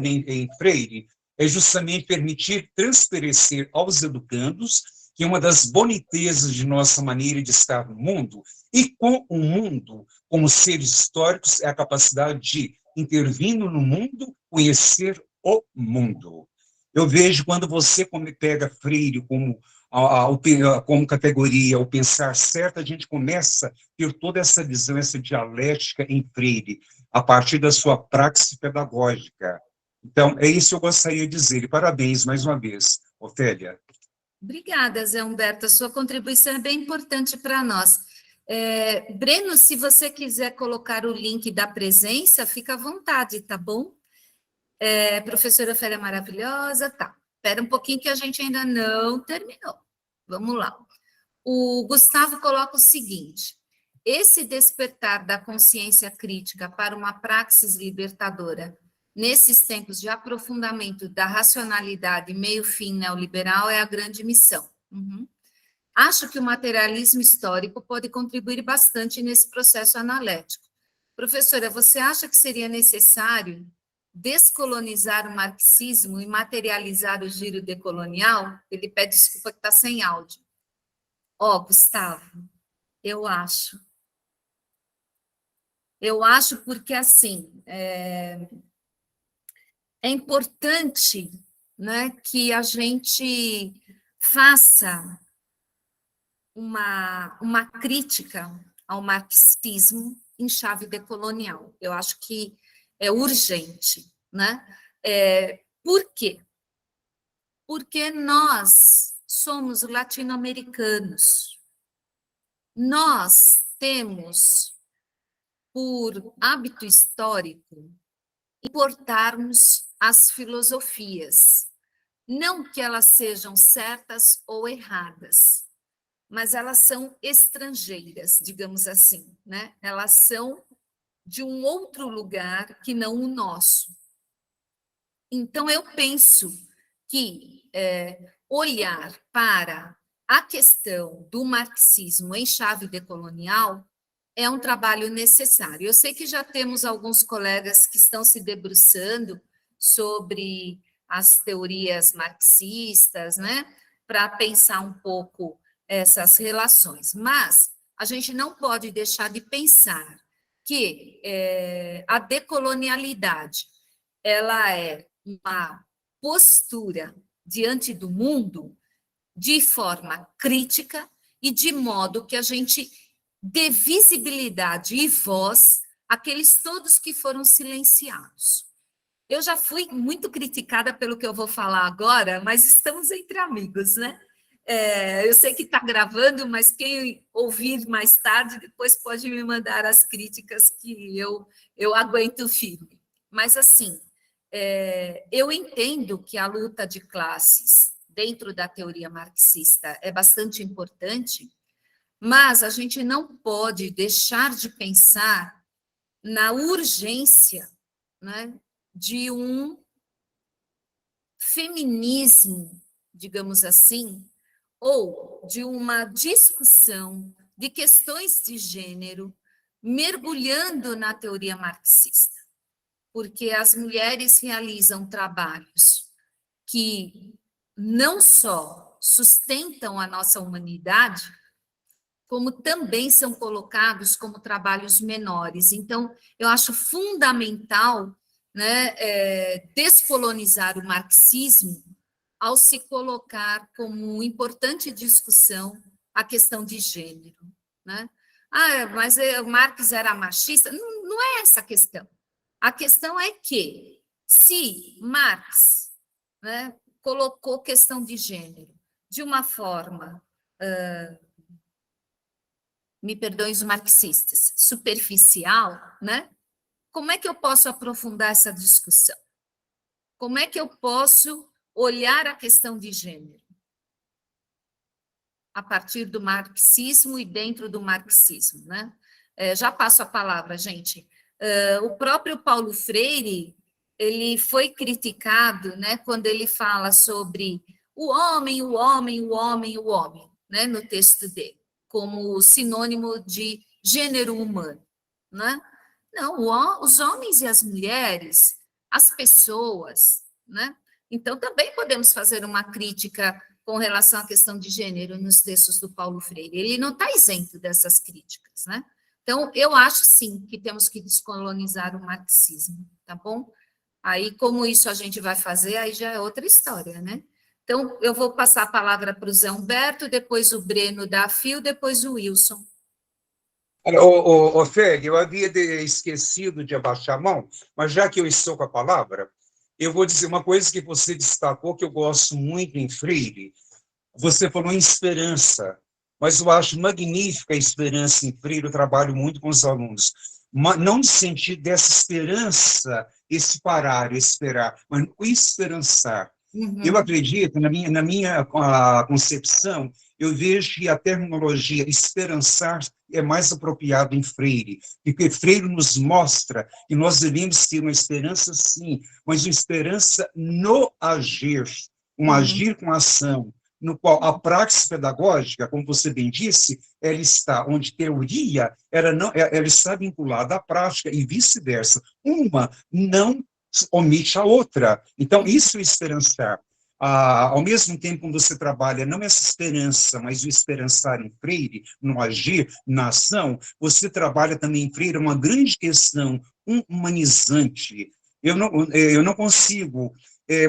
em Freire é justamente permitir transparecer aos educandos que uma das bonitezas de nossa maneira de estar no mundo, e com o mundo, como seres históricos, é a capacidade de, intervindo no mundo, conhecer o mundo. Eu vejo quando você pega Freire como categoria, o pensar certo, a gente começa a ter toda essa visão, essa dialética em Freire, a partir da sua praxe pedagógica. Então, é isso que eu gostaria de dizer. E parabéns mais uma vez, Ofélia. Obrigada, Zé Humberto. A sua contribuição é bem importante para nós. Breno, se você quiser colocar o link da presença, fica à vontade, tá bom? Professora Ofélia maravilhosa, tá. Espera um pouquinho que a gente ainda não terminou. Vamos lá. O Gustavo coloca o seguinte: esse despertar da consciência crítica para uma praxis libertadora nesses tempos de aprofundamento da racionalidade meio-fim neoliberal é a grande missão. Acho que o materialismo histórico pode contribuir bastante nesse processo analético. Professora, você acha que seria necessário descolonizar o marxismo e materializar o giro decolonial? Ele pede desculpa que está sem áudio. Gustavo, eu acho. Eu acho porque, assim, é importante, né, que a gente faça uma crítica ao marxismo em chave decolonial. Eu acho que é urgente, né? Por quê? Porque nós somos latino-americanos. Nós temos, por hábito histórico, importarmos as filosofias. Não que elas sejam certas ou erradas, mas elas são estrangeiras, digamos assim, né? Elas são de um outro lugar que não o nosso. Então, eu penso que olhar para a questão do marxismo em chave decolonial é um trabalho necessário. Eu sei que já temos alguns colegas que estão se debruçando sobre as teorias marxistas, né, para pensar um pouco essas relações, mas a gente não pode deixar de pensar que a decolonialidade ela é uma postura diante do mundo de forma crítica e de modo que a gente dê visibilidade e voz àqueles todos que foram silenciados. Eu já fui muito criticada pelo que eu vou falar agora, mas estamos entre amigos, né? Eu sei que está gravando, mas quem ouvir mais tarde, depois pode me mandar as críticas que eu aguento firme. Mas, assim, eu entendo que a luta de classes dentro da teoria marxista é bastante importante, mas a gente não pode deixar de pensar na urgência, né, de um feminismo, digamos assim, ou de uma discussão de questões de gênero mergulhando na teoria marxista, porque as mulheres realizam trabalhos que não só sustentam a nossa humanidade, como também são colocados como trabalhos menores. Então, eu acho fundamental, né, descolonizar o marxismo ao se colocar como importante discussão a questão de gênero, né? Mas o Marx era machista? Não, não é essa a questão. A questão é que, se Marx, né, colocou questão de gênero de uma forma, me perdoem os marxistas, superficial, né? Como é que eu posso aprofundar essa discussão? Como é que eu posso olhar a questão de gênero? A partir do marxismo e dentro do marxismo, né? Já passo a palavra, gente. O próprio Paulo Freire, ele foi criticado, né, quando ele fala sobre o homem, o homem, o homem, o homem, né, no texto dele, como sinônimo de gênero humano, né? Não, os homens e as mulheres, as pessoas, né? Então, também podemos fazer uma crítica com relação à questão de gênero nos textos do Paulo Freire. Ele não está isento dessas críticas, né? Então, eu acho, sim, que temos que descolonizar o marxismo, tá bom? Aí, como isso a gente vai fazer, aí já é outra história, né? Então, eu vou passar a palavra para o Zé Humberto, depois o Breno da Fio, depois o Wilson. Feg, eu havia esquecido de abaixar a mão, mas já que eu estou com a palavra, eu vou dizer uma coisa que você destacou, que eu gosto muito em Freire. Você falou em esperança, mas eu acho magnífica a esperança em Freire, eu trabalho muito com os alunos. Não no sentido dessa esperança, esse parar, esperar, mas o esperançar. Eu acredito, na minha concepção, eu vejo que a terminologia esperançar é mais apropriado em Freire, porque Freire nos mostra que nós devemos ter uma esperança, sim, mas uma esperança no agir, um agir com ação, no qual a prática pedagógica, como você bem disse, ela está onde teoria, ela está vinculada à prática e vice-versa. Uma não omite a outra. Então, isso é esperançar. Ao mesmo tempo, quando você trabalha não essa esperança, mas o esperançar em Freire, no agir, na ação, você trabalha também em Freire uma grande questão humanizante. Eu não consigo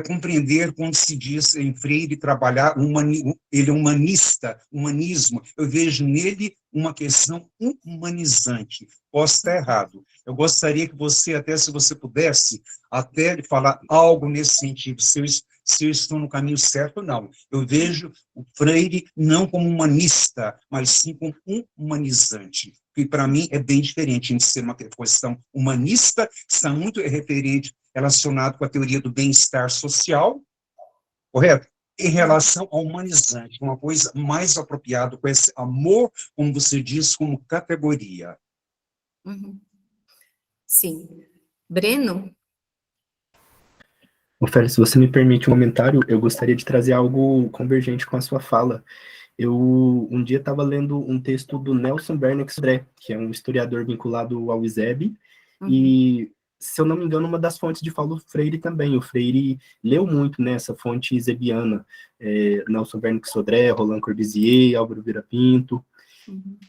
compreender quando se diz em Freire trabalhar, ele é humanista, humanismo, eu vejo nele uma questão humanizante. Posso estar errado. Eu gostaria que você, até se você pudesse, até falar algo nesse sentido, se eu estou no caminho certo, não. Eu vejo o Freire não como humanista, mas sim como humanizante, que para mim é bem diferente de ser uma questão humanista, que está muito referente, relacionado com a teoria do bem-estar social, correto? Em relação ao humanizante, uma coisa mais apropriada com esse amor, como você diz, como categoria. Sim. Breno? Ofélia, se você me permite um comentário, eu gostaria de trazer algo convergente com a sua fala. Eu um dia estava lendo um texto do Nelson Bernex Sodré, que é um historiador vinculado ao ISEB, e, se eu não me engano, uma das fontes de Paulo Freire também. O Freire leu muito nessa fonte isebiana, Nelson Bernex Sodré, Roland Corbusier, Álvaro Vieira Pinto,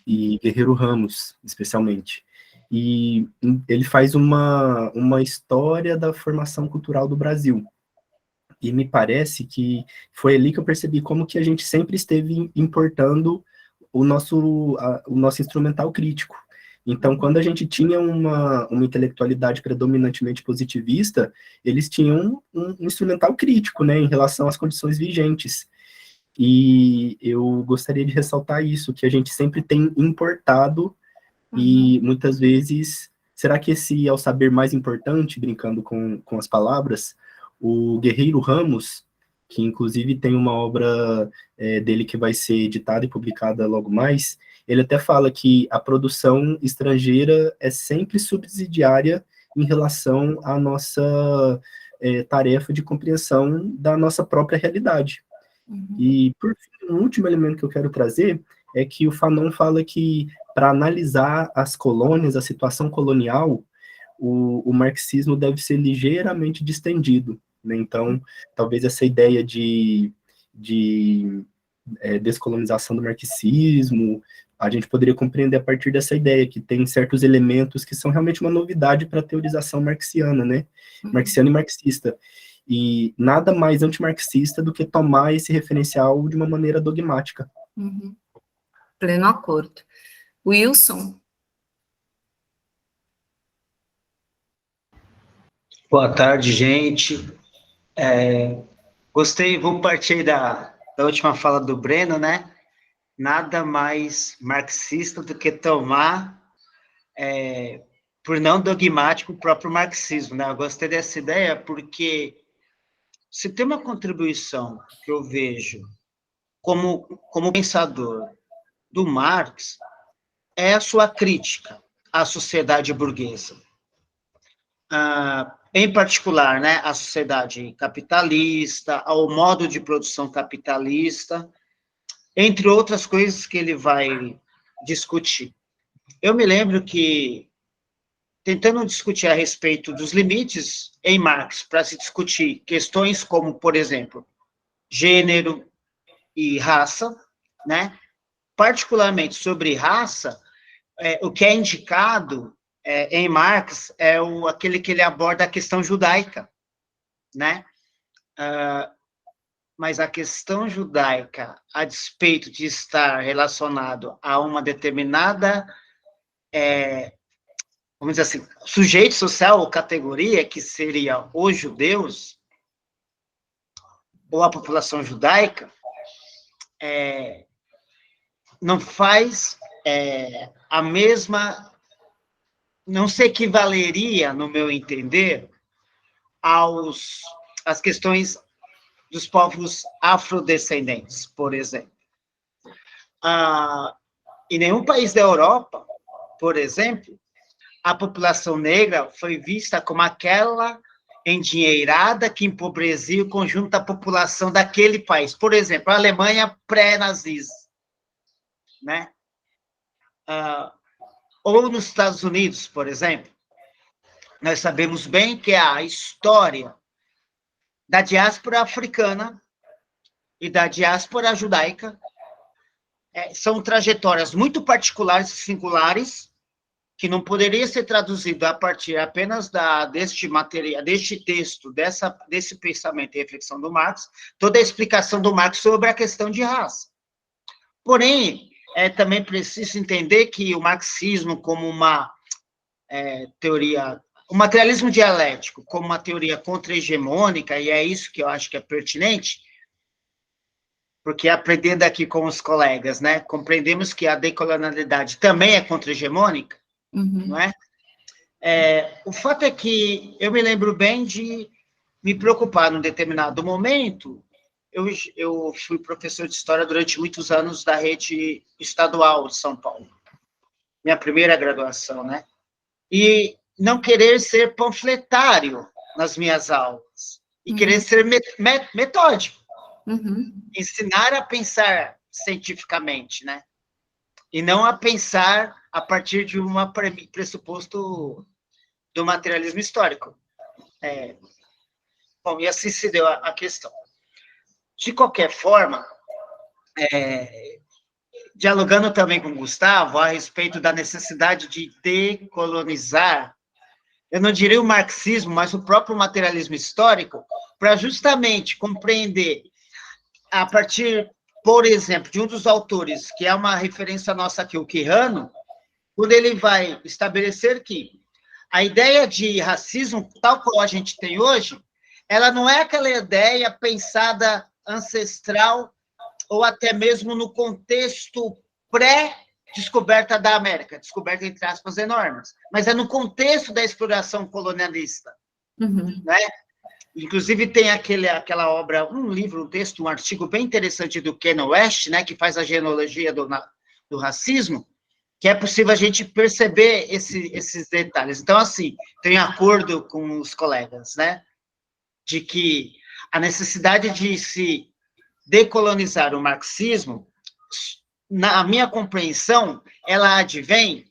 e Guerreiro Ramos, especialmente. E ele faz uma história da formação cultural do Brasil. E me parece que foi ali que eu percebi como que a gente sempre esteve importando o nosso instrumental crítico. Então, quando a gente tinha uma intelectualidade predominantemente positivista, eles tinham um instrumental crítico, né, em relação às condições vigentes. E eu gostaria de ressaltar isso, que a gente sempre tem importado, e muitas vezes, será que esse é o saber mais importante, brincando com as palavras? O Guerreiro Ramos, que inclusive tem uma obra dele que vai ser editada e publicada logo mais, ele até fala que a produção estrangeira é sempre subsidiária em relação à nossa tarefa de compreensão da nossa própria realidade. E, por fim, um último elemento que eu quero trazer é que o Fanon fala que, para analisar as colônias, a situação colonial, o marxismo deve ser ligeiramente distendido, né? Então, talvez essa ideia de descolonização do marxismo, a gente poderia compreender a partir dessa ideia, que tem certos elementos que são realmente uma novidade para a teorização marxiana, né? Marxiana e marxista. E nada mais antimarxista do que tomar esse referencial de uma maneira dogmática. Pleno acordo. Wilson? Boa tarde, gente. Gostei, vou partir da última fala do Breno, né? Nada mais marxista do que tomar, por não dogmático, o próprio marxismo, né? Eu gostei dessa ideia porque se tem uma contribuição que eu vejo como pensador do Marx, é a sua crítica à sociedade burguesa. Em particular, né, à sociedade capitalista, ao modo de produção capitalista, entre outras coisas que ele vai discutir. Eu me lembro que, tentando discutir a respeito dos limites em Marx, para se discutir questões como, por exemplo, gênero e raça, né, particularmente sobre raça, o que é indicado em Marx é aquele que ele aborda a questão judaica, né? Mas a questão judaica, a despeito de estar relacionado a uma determinada, vamos dizer assim, sujeito social ou categoria, que seria os judeus, ou a população judaica, não faz a mesma, não se equivaleria, no meu entender, às questões dos povos afrodescendentes, por exemplo. Em nenhum país da Europa, por exemplo, a população negra foi vista como aquela endinheirada que empobrecia o conjunto da população daquele país. Por exemplo, a Alemanha pré-nazista, né? Ou nos Estados Unidos, por exemplo, nós sabemos bem que a história da diáspora africana e da diáspora judaica são trajetórias muito particulares e singulares, que não poderia ser traduzido a partir apenas deste material, deste texto, desse pensamento e reflexão do Marx, toda a explicação do Marx sobre a questão de raça. Porém, também preciso entender que o marxismo, como uma teoria, o materialismo dialético, como uma teoria contra-hegemônica, e é isso que eu acho que é pertinente, porque aprendendo aqui com os colegas, né, compreendemos que a decolonialidade também é contra-hegemônica, não é? O fato é que eu me lembro bem de me preocupar num determinado momento. Eu fui professor de história durante muitos anos da rede estadual de São Paulo, minha primeira graduação, né? E não querer ser panfletário nas minhas aulas, e querer ser metódico. Ensinar a pensar cientificamente, né? E não a pensar a partir de um pressuposto do materialismo histórico. Bom, e assim se deu a questão. De qualquer forma, dialogando também com o Gustavo a respeito da necessidade de decolonizar, eu não diria o marxismo, mas o próprio materialismo histórico, para justamente compreender, a partir, por exemplo, de um dos autores, que é uma referência nossa aqui, o Quijano, quando ele vai estabelecer que a ideia de racismo, tal qual a gente tem hoje, ela não é aquela ideia pensada ancestral ou até mesmo no contexto pré-descoberta da América, descoberta entre aspas enormes, mas é no contexto da exploração colonialista, né? Inclusive tem aquela obra, um livro, um texto, um artigo bem interessante do Ken West, né, que faz a genealogia do racismo, que é possível a gente perceber esses detalhes. Então, assim, tenho acordo com os colegas, né, de que a necessidade de se decolonizar o marxismo, na minha compreensão, ela advém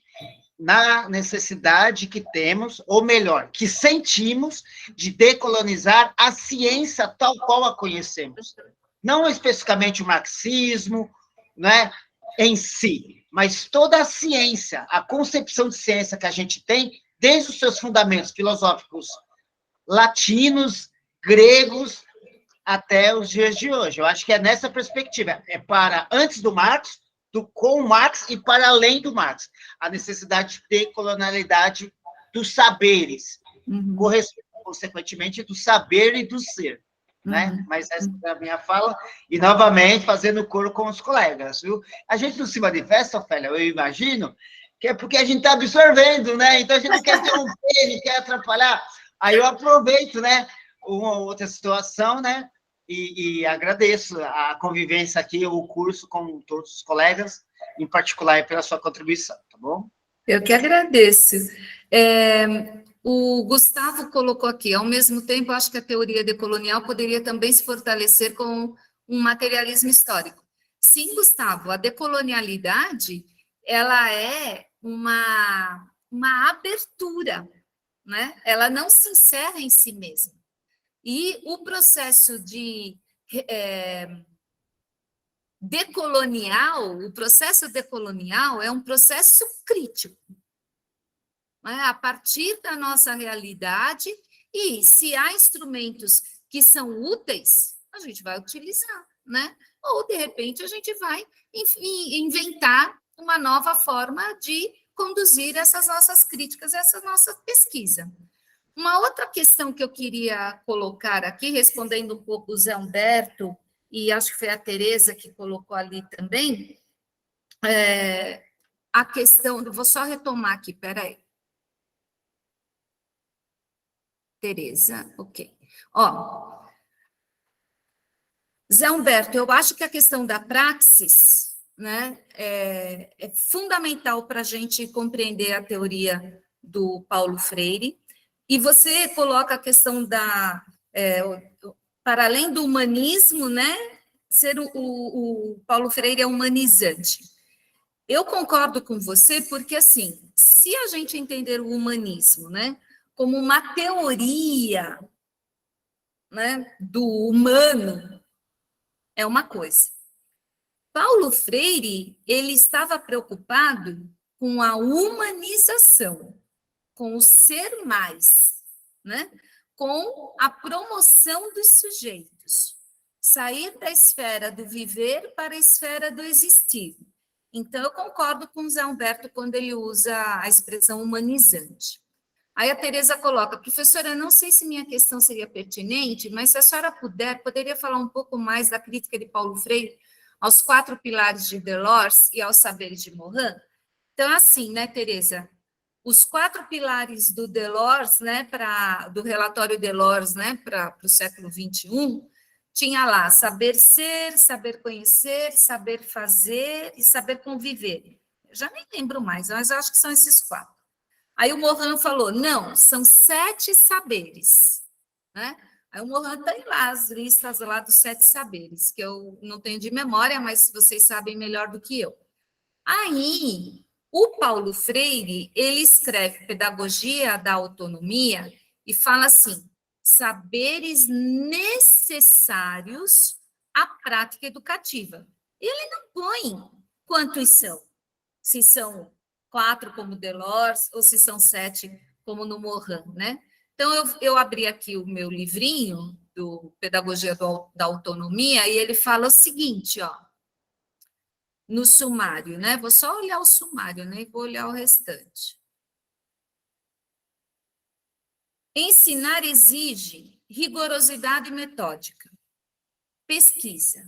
na necessidade que temos, ou melhor, que sentimos, de decolonizar a ciência tal qual a conhecemos. Não especificamente o marxismo, né, em si, mas toda a ciência, a concepção de ciência que a gente tem, desde os seus fundamentos filosóficos latinos, gregos, até os dias de hoje. Eu acho que é nessa perspectiva, é para antes do Marx, com o Marx e para além do Marx, a necessidade de decolonialidade dos saberes, consequentemente, do saber e do ser, né? Mas essa é a minha fala, e novamente fazendo coro com os colegas, viu? A gente não se manifesta, Ofélia, eu imagino, que é porque a gente está absorvendo, né? Então a gente não quer interromper, não quer atrapalhar. Aí eu aproveito, né, uma outra situação, né? E agradeço a convivência aqui, o curso com todos os colegas, em particular pela sua contribuição, tá bom? Eu que agradeço. O Gustavo colocou aqui, ao mesmo tempo, acho que a teoria decolonial poderia também se fortalecer com um materialismo histórico. Sim, Gustavo, a decolonialidade, ela é uma abertura, né? Ela não se encerra em si mesma. E o processo decolonial, o processo decolonial é um processo crítico, né? A partir da nossa realidade, e se há instrumentos que são úteis, a gente vai utilizar, né? Ou, de repente, a gente vai inventar uma nova forma de conduzir essas nossas críticas, essa nossa pesquisa. Uma outra questão que eu queria colocar aqui, respondendo um pouco o Zé Humberto, e acho que foi a Tereza que colocou ali também, a questão, vou só retomar aqui, peraí. Tereza, ok. Ó, Zé Humberto, eu acho que a questão da praxis, né, é fundamental para a gente compreender a teoria do Paulo Freire. E você coloca a questão para além do humanismo, né, ser o Paulo Freire é humanizante. Eu concordo com você, porque, assim, se a gente entender o humanismo, né, como uma teoria, né, do humano, é uma coisa. Paulo Freire, ele estava preocupado com a humanização, com o ser mais, né? Com a promoção dos sujeitos, sair da esfera do viver para a esfera do existir. Então, eu concordo com o Zé Humberto quando ele usa a expressão humanizante. Aí a Tereza coloca, professora, eu não sei se minha questão seria pertinente, mas se a senhora puder, poderia falar um pouco mais da crítica de Paulo Freire aos 4 pilares de Delors e aos saberes de Morin? Então, assim, né, Tereza? Os 4 pilares do Delors, né, do relatório Delors, né, para o século XXI, tinha lá saber ser, saber conhecer, saber fazer e saber conviver. Eu já nem lembro mais, mas eu acho que são esses 4. Aí o Morin falou, não, são 7 saberes, né? Aí o Mohan tem lá as listas lá dos 7 saberes, que eu não tenho de memória, mas vocês sabem melhor do que eu. Aí, o Paulo Freire, ele escreve Pedagogia da Autonomia e fala assim, saberes necessários à prática educativa. Ele não põe quantos são, se são 4 como Delors ou se são 7 como no Mohan, né? Então, eu abri aqui o meu livrinho do Pedagogia da Autonomia e ele fala o seguinte, ó, no sumário, né? Vou só olhar o sumário, nem vou olhar o restante. Ensinar exige rigorosidade metódica, pesquisa,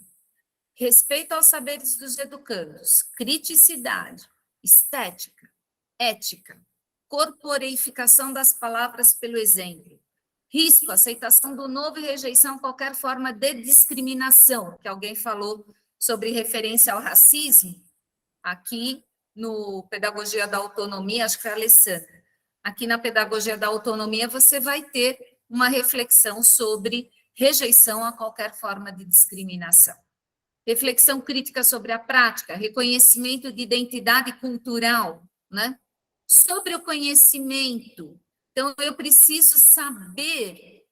respeito aos saberes dos educandos, criticidade, estética, ética, corporeificação das palavras pelo exemplo, risco, aceitação do novo e rejeição a qualquer forma de discriminação, que alguém falou sobre referência ao racismo, aqui no Pedagogia da Autonomia, acho que foi a Alessandra, aqui na Pedagogia da Autonomia você vai ter uma reflexão sobre rejeição a qualquer forma de discriminação. Reflexão crítica sobre a prática, reconhecimento de identidade cultural, né? Sobre o conhecimento. Então, eu preciso saber,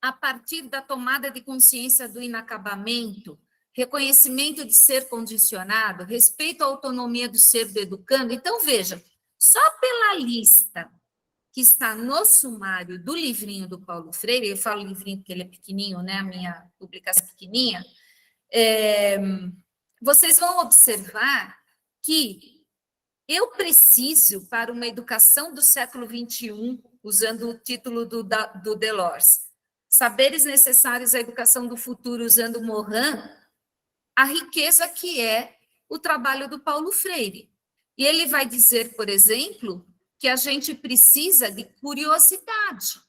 a partir da tomada de consciência do inacabamento, reconhecimento de ser condicionado, respeito à autonomia do ser do educando. Então, veja, só pela lista que está no sumário do livrinho do Paulo Freire, eu falo livrinho porque ele é pequenininho, né? A minha publicação é pequenininha, vocês vão observar que eu preciso, para uma educação do século XXI, usando o título do Delors, saberes necessários à educação do futuro, usando o Mohan, a riqueza que é o trabalho do Paulo Freire. E ele vai dizer, por exemplo, que a gente precisa de curiosidade,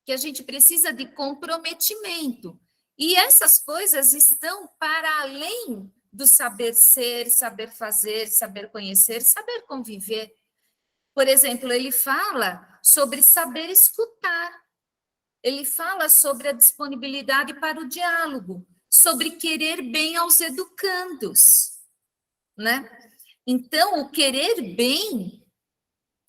que a gente precisa de comprometimento. E essas coisas estão para além do saber ser, saber fazer, saber conhecer, saber conviver. Por exemplo, ele fala sobre saber escutar. Ele fala sobre a disponibilidade para o diálogo, sobre querer bem aos educandos, né? Então, o querer bem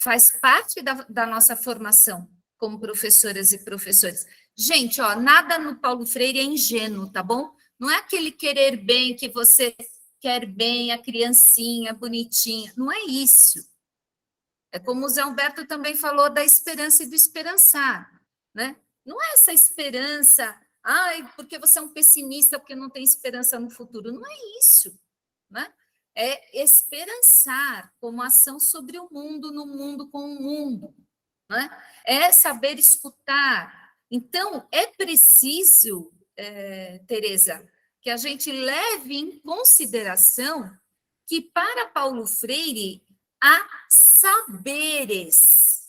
faz parte da nossa formação como professoras e professores. Gente, ó, nada no Paulo Freire é ingênuo, tá bom? Não é aquele querer bem que você quer bem a criancinha bonitinha, não é isso. É como o Zé Humberto também falou da esperança e do esperançar, né? Não é essa esperança, ai, porque você é um pessimista, porque não tem esperança no futuro. Não é isso, né? É esperançar como ação sobre o mundo, no mundo com o mundo, né? É saber escutar. Então, é preciso, Tereza, que a gente leve em consideração que, para Paulo Freire, há saberes.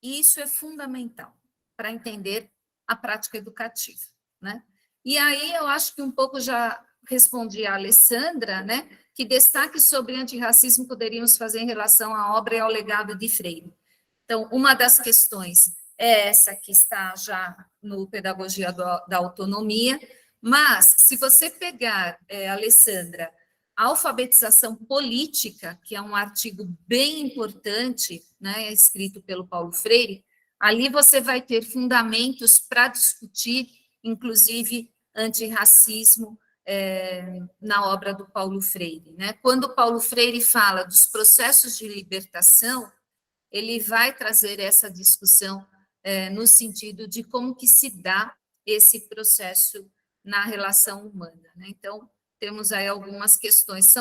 E isso é fundamental para entender a prática educativa, né? E aí eu acho que um pouco já respondi a Alessandra, né? Que destaque sobre antirracismo poderíamos fazer em relação à obra e ao legado de Freire. Então, uma das questões é essa que está já no Pedagogia da Autonomia, mas se você pegar, Alessandra, a alfabetização política, que é um artigo bem importante, né, escrito pelo Paulo Freire, ali você vai ter fundamentos para discutir, inclusive, antirracismo na obra do Paulo Freire, né? Quando o Paulo Freire fala dos processos de libertação, ele vai trazer essa discussão no sentido de como que se dá esse processo na relação humana, né? Então, temos aí algumas questões.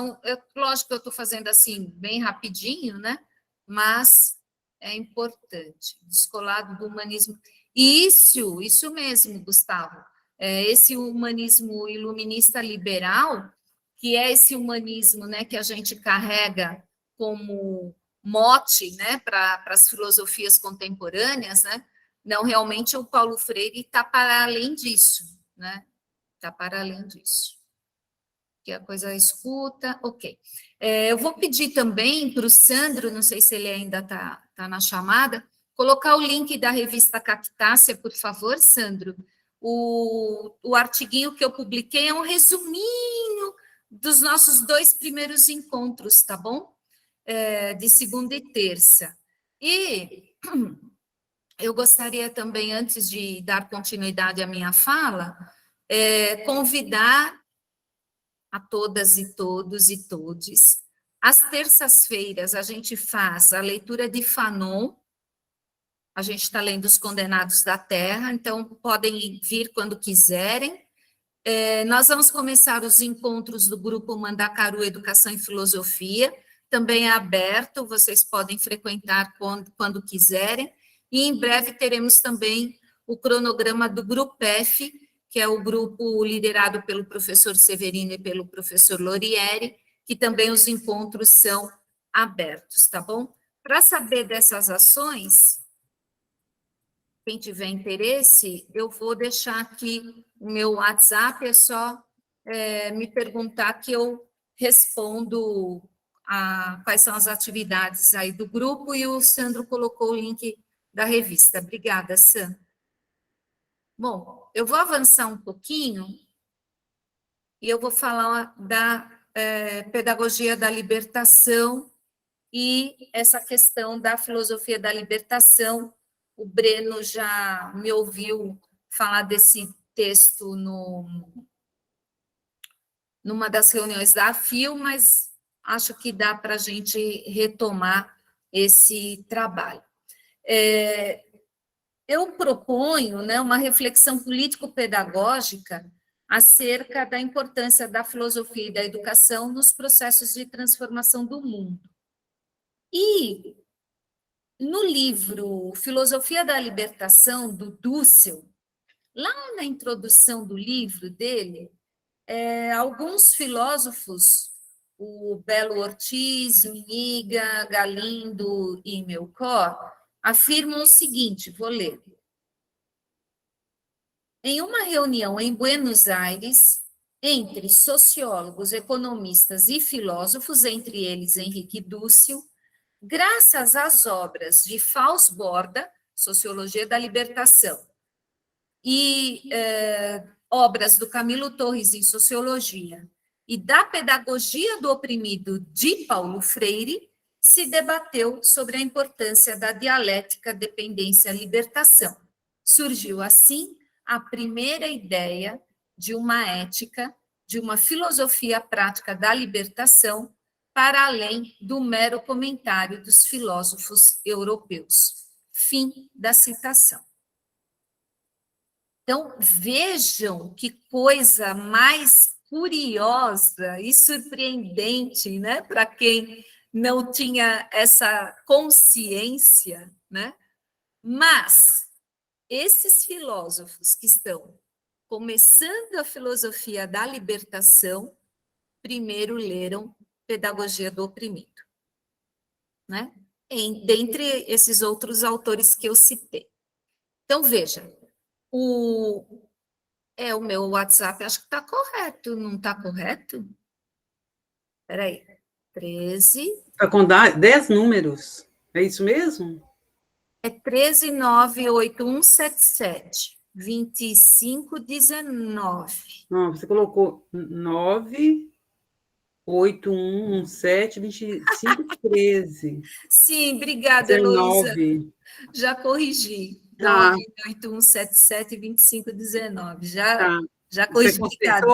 Lógico que eu estou fazendo assim, bem rapidinho, né? Mas é importante, descolado do humanismo. E isso mesmo, Gustavo, esse humanismo iluminista liberal, que é esse humanismo, né, que a gente carrega como mote, né, para as filosofias contemporâneas, né? Não, realmente o Paulo Freire está para além disso, né? Está para além disso. Que a coisa escuta, ok. Eu vou pedir também para o Sandro, não sei se ele ainda está na chamada, colocar o link da revista Cactácea, por favor, Sandro. O artiguinho que eu publiquei é um resuminho dos nossos 2 primeiros encontros, tá bom? De segunda e terça. E eu gostaria também, antes de dar continuidade à minha fala, convidar a todas e todos e todes. Às terças-feiras, a gente faz a leitura de Fanon. A gente está lendo Os Condenados da Terra, então podem vir quando quiserem. Nós vamos começar os encontros do grupo Mandacaru Educação e Filosofia, também é aberto, vocês podem frequentar quando quiserem, e em breve teremos também o cronograma do Grupo F, que é o grupo liderado pelo professor Severino e pelo professor Lorieri, que também os encontros são abertos, tá bom? Para saber dessas ações, quem tiver interesse, eu vou deixar aqui o meu WhatsApp, é só me perguntar que eu respondo quais são as atividades aí do grupo, e o Sandro colocou o link da revista. Obrigada, Sandro. Bom, eu vou avançar um pouquinho e eu vou falar da pedagogia da libertação e essa questão da filosofia da libertação. O Breno já me ouviu falar desse texto numa das reuniões da AFIL, mas acho que dá para a gente retomar esse trabalho. Eu proponho, né, uma reflexão político-pedagógica acerca da importância da filosofia e da educação nos processos de transformação do mundo. E no livro Filosofia da Libertação, do Dussel, lá na introdução do livro dele, alguns filósofos, o Belo Ortiz, o Niga, Galindo e Melchor, afirmam o seguinte, vou ler. Em uma reunião em Buenos Aires, entre sociólogos, economistas e filósofos, entre eles Henrique Dussel, graças às obras de Fausto Borda, Sociologia da Libertação, e obras do Camilo Torres em Sociologia, e da Pedagogia do Oprimido de Paulo Freire, se debateu sobre a importância da dialética dependência-libertação. Surgiu, assim, a primeira ideia de uma ética, de uma filosofia prática da libertação, para além do mero comentário dos filósofos europeus. Fim da citação. Então, vejam que coisa mais curiosa e surpreendente, né? Para quem não tinha essa consciência, né? Mas esses filósofos que estão começando a filosofia da libertação, primeiro leram Pedagogia do Oprimido, né? Dentre esses outros autores que eu citei. Então, veja, o meu WhatsApp, acho que está correto, não está correto? Espera aí, 13... Está com 10 números, é isso mesmo? É 13981772519. Não, você colocou 981172513. Sim, obrigada, Heloísa. 19. Já corrigi. Ah. 981772519. Já Você corrigi, obrigada.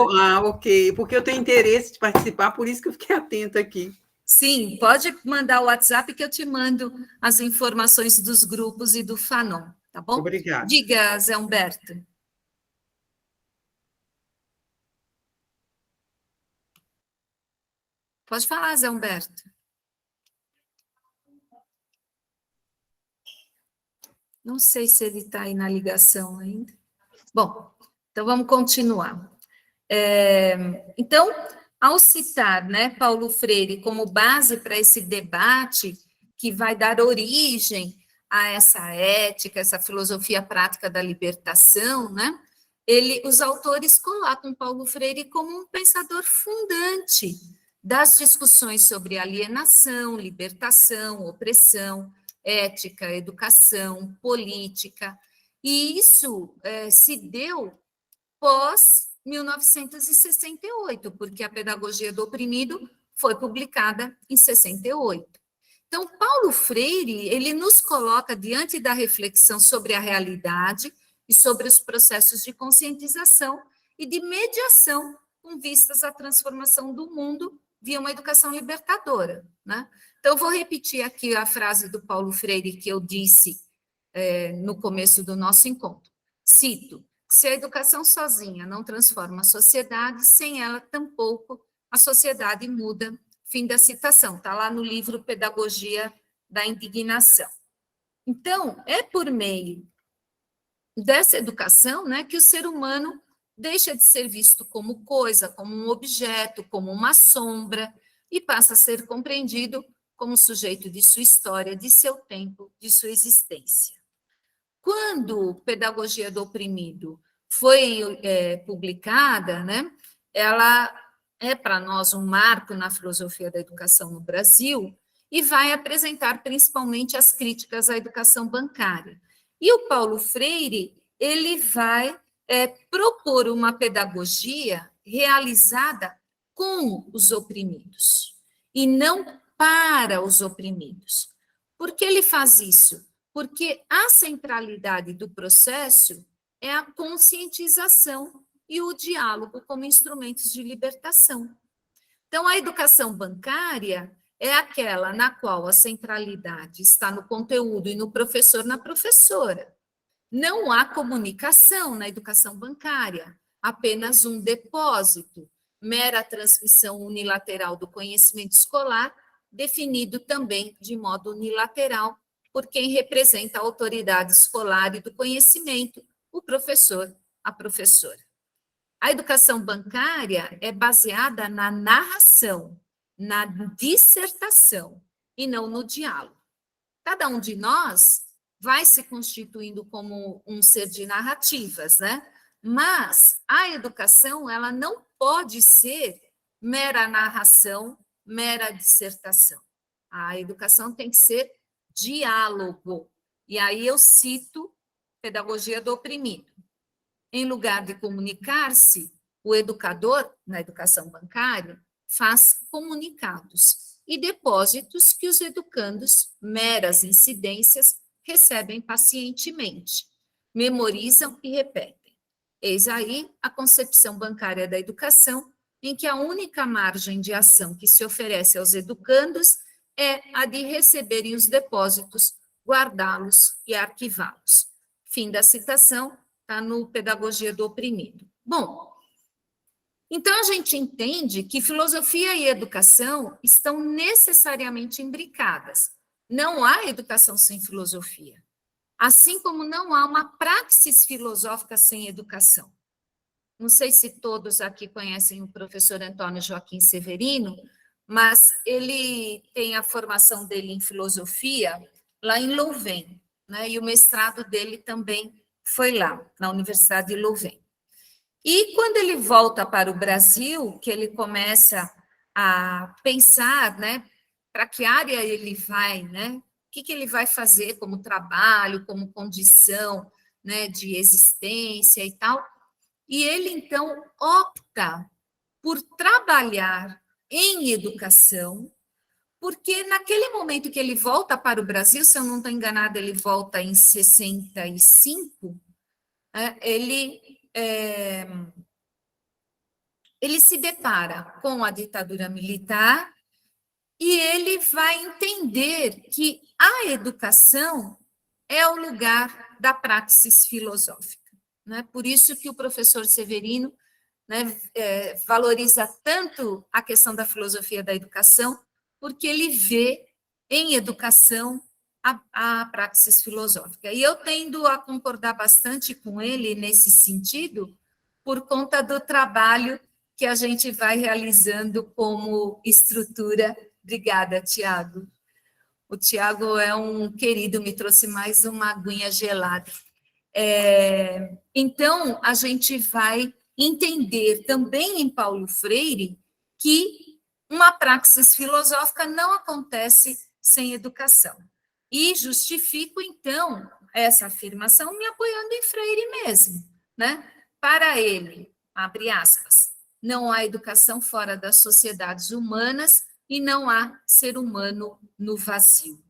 Ok, porque eu tenho interesse de participar, por isso que eu fiquei atenta aqui. Sim, pode mandar o WhatsApp que eu te mando as informações dos grupos e do Fanon, tá bom? Obrigada. Diga, Zé Humberto. Pode falar, Zé Humberto. Não sei se ele está aí na ligação ainda. Bom, então vamos continuar. Então, ao citar, né, Paulo Freire como base para esse debate que vai dar origem a essa ética, essa filosofia prática da libertação, né, os autores colocam Paulo Freire como um pensador fundante das discussões sobre alienação, libertação, opressão, ética, educação, política, e isso se deu pós 1968, porque a Pedagogia do Oprimido foi publicada em 68. Então, Paulo Freire, ele nos coloca diante da reflexão sobre a realidade e sobre os processos de conscientização e de mediação com vistas à transformação do mundo via uma educação libertadora, né? Então, eu vou repetir aqui a frase do Paulo Freire que eu disse no começo do nosso encontro. Cito: se a educação sozinha não transforma a sociedade, sem ela tampouco a sociedade muda. Fim da citação, está lá no livro Pedagogia da Indignação. Então, é por meio dessa educação, né, que o ser humano deixa de ser visto como coisa, como um objeto, como uma sombra, e passa a ser compreendido como sujeito de sua história, de seu tempo, de sua existência. Quando Pedagogia do Oprimido foi publicada, né, ela é para nós um marco na filosofia da educação no Brasil e vai apresentar principalmente as críticas à educação bancária. E o Paulo Freire, ele vai propor uma pedagogia realizada com os oprimidos e não para os oprimidos. Por que ele faz isso? Porque a centralidade do processo é a conscientização e o diálogo como instrumentos de libertação. Então, a educação bancária é aquela na qual a centralidade está no conteúdo e no professor, na professora. Não há comunicação na educação bancária, apenas um depósito, mera transmissão unilateral do conhecimento escolar, definido também de modo unilateral por quem representa a autoridade escolar e do conhecimento, o professor, a professora. A educação bancária é baseada na narração, na dissertação, e não no diálogo. Cada um de nós vai se constituindo como um ser de narrativas, né? Mas a educação, ela não pode ser mera narração, mera dissertação. A educação tem que ser diálogo. E aí eu cito Pedagogia do Oprimido. Em lugar de comunicar-se, o educador, na educação bancária, faz comunicados e depósitos que os educandos, meras incidências, recebem pacientemente, memorizam e repetem. Eis aí a concepção bancária da educação, em que a única margem de ação que se oferece aos educandos é a de receberem os depósitos, guardá-los e arquivá-los. Fim da citação. Está no Pedagogia do Oprimido. Bom, então a gente entende que filosofia e educação estão necessariamente imbricadas. Não há educação sem filosofia. Assim como não há uma praxis filosófica sem educação. Não sei se todos aqui conhecem o professor Antônio Joaquim Severino, mas ele tem a formação dele em filosofia lá em Louvain, né? E o mestrado dele também foi lá, na Universidade de Louvain. E quando ele volta para o Brasil, que ele começa a pensar, né, para que área ele vai, né, o que ele vai fazer como trabalho, como condição, né, de existência e tal, e ele, então, opta por trabalhar em educação, porque naquele momento que ele volta para o Brasil, se eu não estou enganada, ele volta em 65, ele se depara com a ditadura militar e ele vai entender que a educação é o lugar da praxis filosófica, né? Por isso que o professor Severino, né, valoriza tanto a questão da filosofia da educação, porque ele vê em educação a praxis filosófica. E eu tendo a concordar bastante com ele nesse sentido, por conta do trabalho que a gente vai realizando como estrutura. Obrigada, Tiago. O Tiago é um querido, me trouxe mais uma aguinha gelada. Então, a gente vai entender também em Paulo Freire que uma praxis filosófica não acontece sem educação. E justifico, então, essa afirmação me apoiando em Freire mesmo, né? Para ele, abre aspas, não há educação fora das sociedades humanas e não há ser humano no vazio.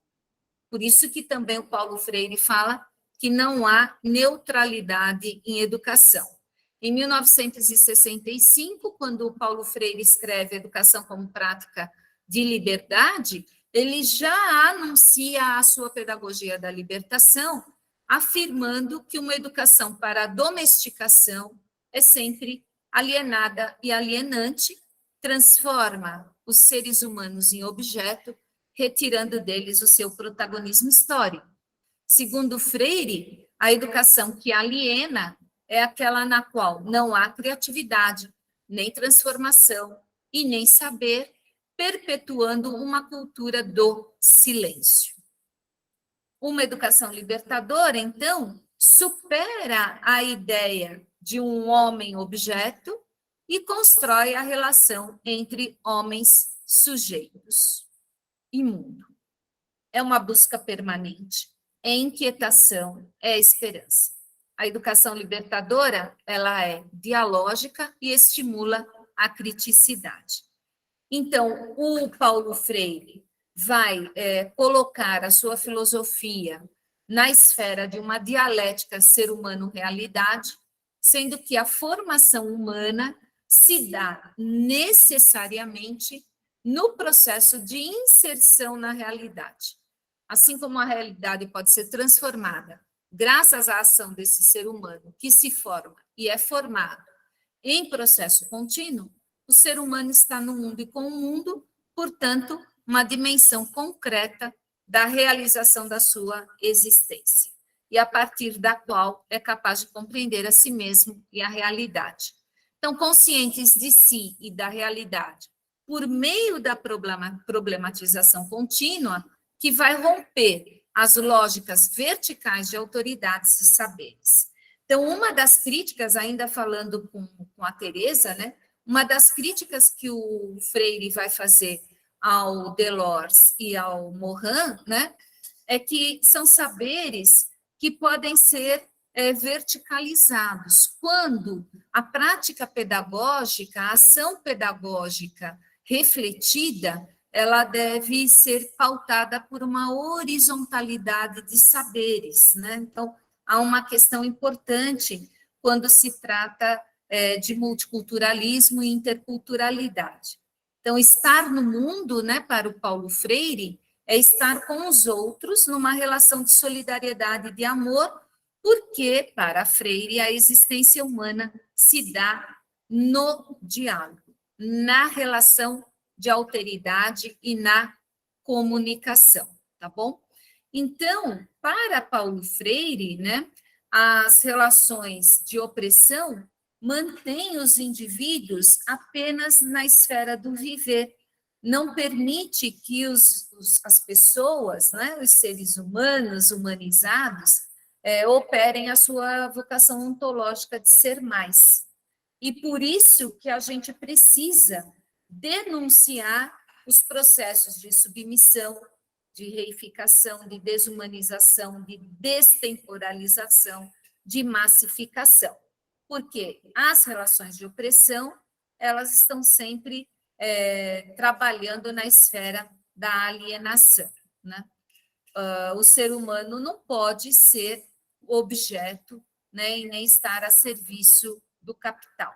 Por isso que também o Paulo Freire fala que não há neutralidade em educação. Em 1965, quando o Paulo Freire escreve Educação como Prática de Liberdade, ele já anuncia a sua pedagogia da libertação, afirmando que uma educação para a domesticação é sempre alienada e alienante, transforma os seres humanos em objeto, retirando deles o seu protagonismo histórico. Segundo Freire, a educação que aliena é aquela na qual não há criatividade, nem transformação e nem saber, perpetuando uma cultura do silêncio. Uma educação libertadora, então, supera a ideia de um homem-objeto e constrói a relação entre homens sujeitos e mundo. É uma busca permanente, é inquietação, é esperança. A educação libertadora, ela é dialógica e estimula a criticidade. Então, o Paulo Freire vai colocar a sua filosofia na esfera de uma dialética ser humano-realidade, sendo que a formação humana se dá necessariamente no processo de inserção na realidade. Assim como a realidade pode ser transformada graças à ação desse ser humano que se forma e é formado em processo contínuo, o ser humano está no mundo e com o mundo, portanto, uma dimensão concreta da realização da sua existência, e a partir da qual é capaz de compreender a si mesmo e a realidade. Então, conscientes de si e da realidade, por meio da problematização contínua, que vai romper as lógicas verticais de autoridades e saberes. Então, uma das críticas, ainda falando com a Teresa, né, uma das críticas que o Freire vai fazer ao Delors e ao Morin, né, é que são saberes que podem ser verticalizados, quando a prática pedagógica, a ação pedagógica refletida, ela deve ser pautada por uma horizontalidade de saberes, né? Então, há uma questão importante quando se trata de multiculturalismo e interculturalidade. Então, estar no mundo, né, para o Paulo Freire, é estar com os outros numa relação de solidariedade e de amor, porque, para Freire, a existência humana se dá no diálogo, na relação de alteridade e na comunicação, tá bom? Então, para Paulo Freire, né, as relações de opressão mantêm os indivíduos apenas na esfera do viver, não permite que as pessoas, né, os seres humanos, humanizados, operem a sua vocação ontológica de ser mais. E por isso que a gente precisa denunciar os processos de submissão, de reificação, de desumanização, de destemporalização, de massificação. Porque as relações de opressão, elas estão sempre trabalhando na esfera da alienação, né? O ser humano não pode ser objeto, né, e nem estar a serviço do capital.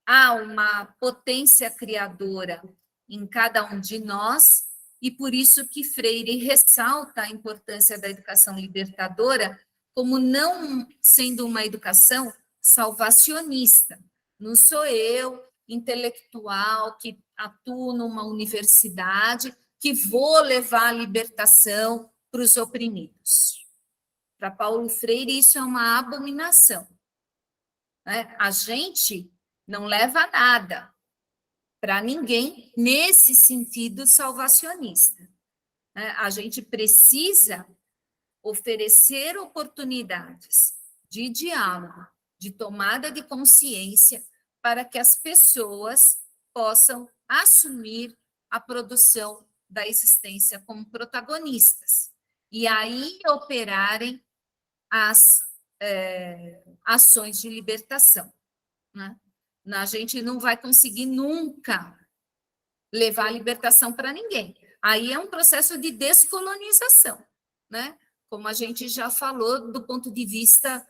Há uma potência criadora em cada um de nós, e por isso que Freire ressalta a importância da educação libertadora como não sendo uma educação salvacionista. Não sou eu, intelectual, que atuo numa universidade, que vou levar a libertação para os oprimidos. Para Paulo Freire, isso é uma abominação. Né? A gente não leva nada para ninguém nesse sentido salvacionista. Né? A gente precisa oferecer oportunidades de diálogo, de tomada de consciência, para que as pessoas possam assumir a produção da existência como protagonistas. e aí operarem as ações de libertação, né? A gente não vai conseguir nunca levar a libertação para ninguém. Aí é um processo de descolonização, né? Como a gente já falou do ponto de vista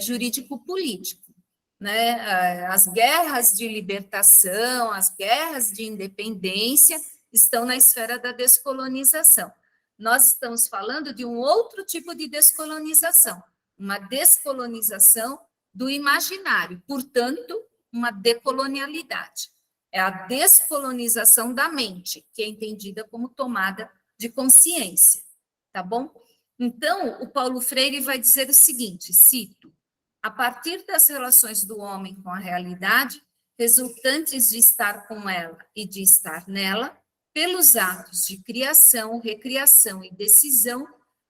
jurídico-político, né? As guerras de libertação, as guerras de independência estão na esfera da descolonização. Nós estamos falando de um outro tipo de descolonização, uma descolonização do imaginário, portanto, uma decolonialidade. É a descolonização da mente, que é entendida como tomada de consciência, tá bom? Então, o Paulo Freire vai dizer o seguinte, cito: a partir das relações do homem com a realidade, resultantes de estar com ela e de estar nela, pelos atos de criação, recriação e decisão,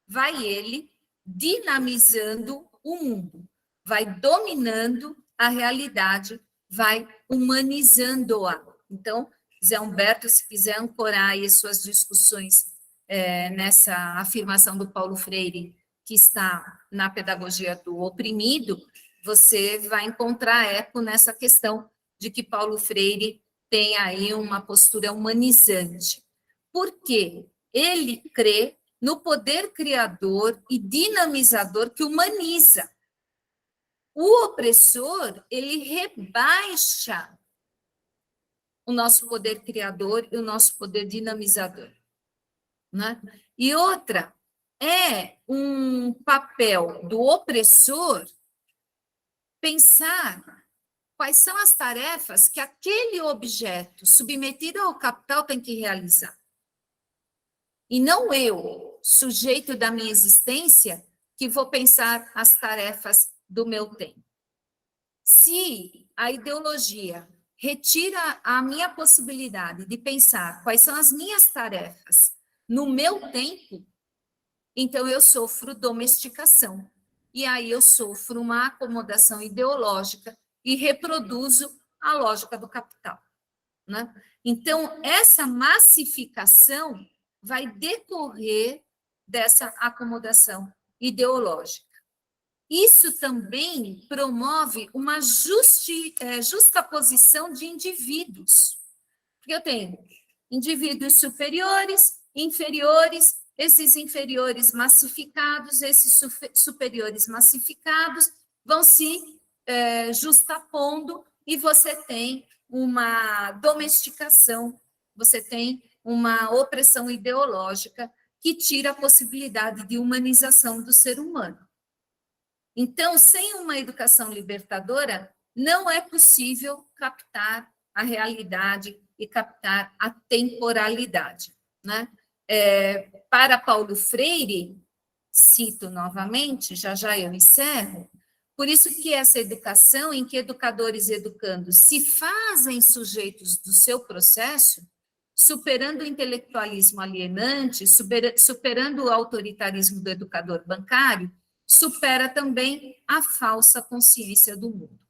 vai ele dinamizando o mundo, vai dominando a realidade, vai humanizando-a. Então, Zé Humberto, se quiser ancorar aí suas discussões nessa afirmação do Paulo Freire, que está na pedagogia do oprimido, você vai encontrar eco nessa questão de que Paulo Freire tem aí uma postura humanizante. Por quê? Ele crê no poder criador e dinamizador que humaniza. O opressor, ele rebaixa o nosso poder criador e o nosso poder dinamizador, né? E outra, é um papel do opressor pensar quais são as tarefas que aquele objeto submetido ao capital tem que realizar. E não eu, sujeito da minha existência, que vou pensar as tarefas do meu tempo. Se a ideologia retira a minha possibilidade de pensar quais são as minhas tarefas no meu tempo, então eu sofro domesticação. E aí eu sofro uma acomodação ideológica e reproduzo a lógica do capital, né? Então, essa massificação vai decorrer dessa acomodação ideológica. Isso também promove uma justaposição de indivíduos. Porque eu tenho indivíduos superiores, inferiores, esses inferiores massificados, esses superiores massificados vão se justapondo e você tem uma domesticação, você tem uma opressão ideológica que tira a possibilidade de humanização do ser humano. Então, sem uma educação libertadora, não é possível captar a realidade e captar a temporalidade, né? Para Paulo Freire, cito novamente, já já eu encerro, por isso que essa educação em que educadores e educandos se fazem sujeitos do seu processo, superando o intelectualismo alienante, superando o autoritarismo do educador bancário, supera também a falsa consciência do mundo.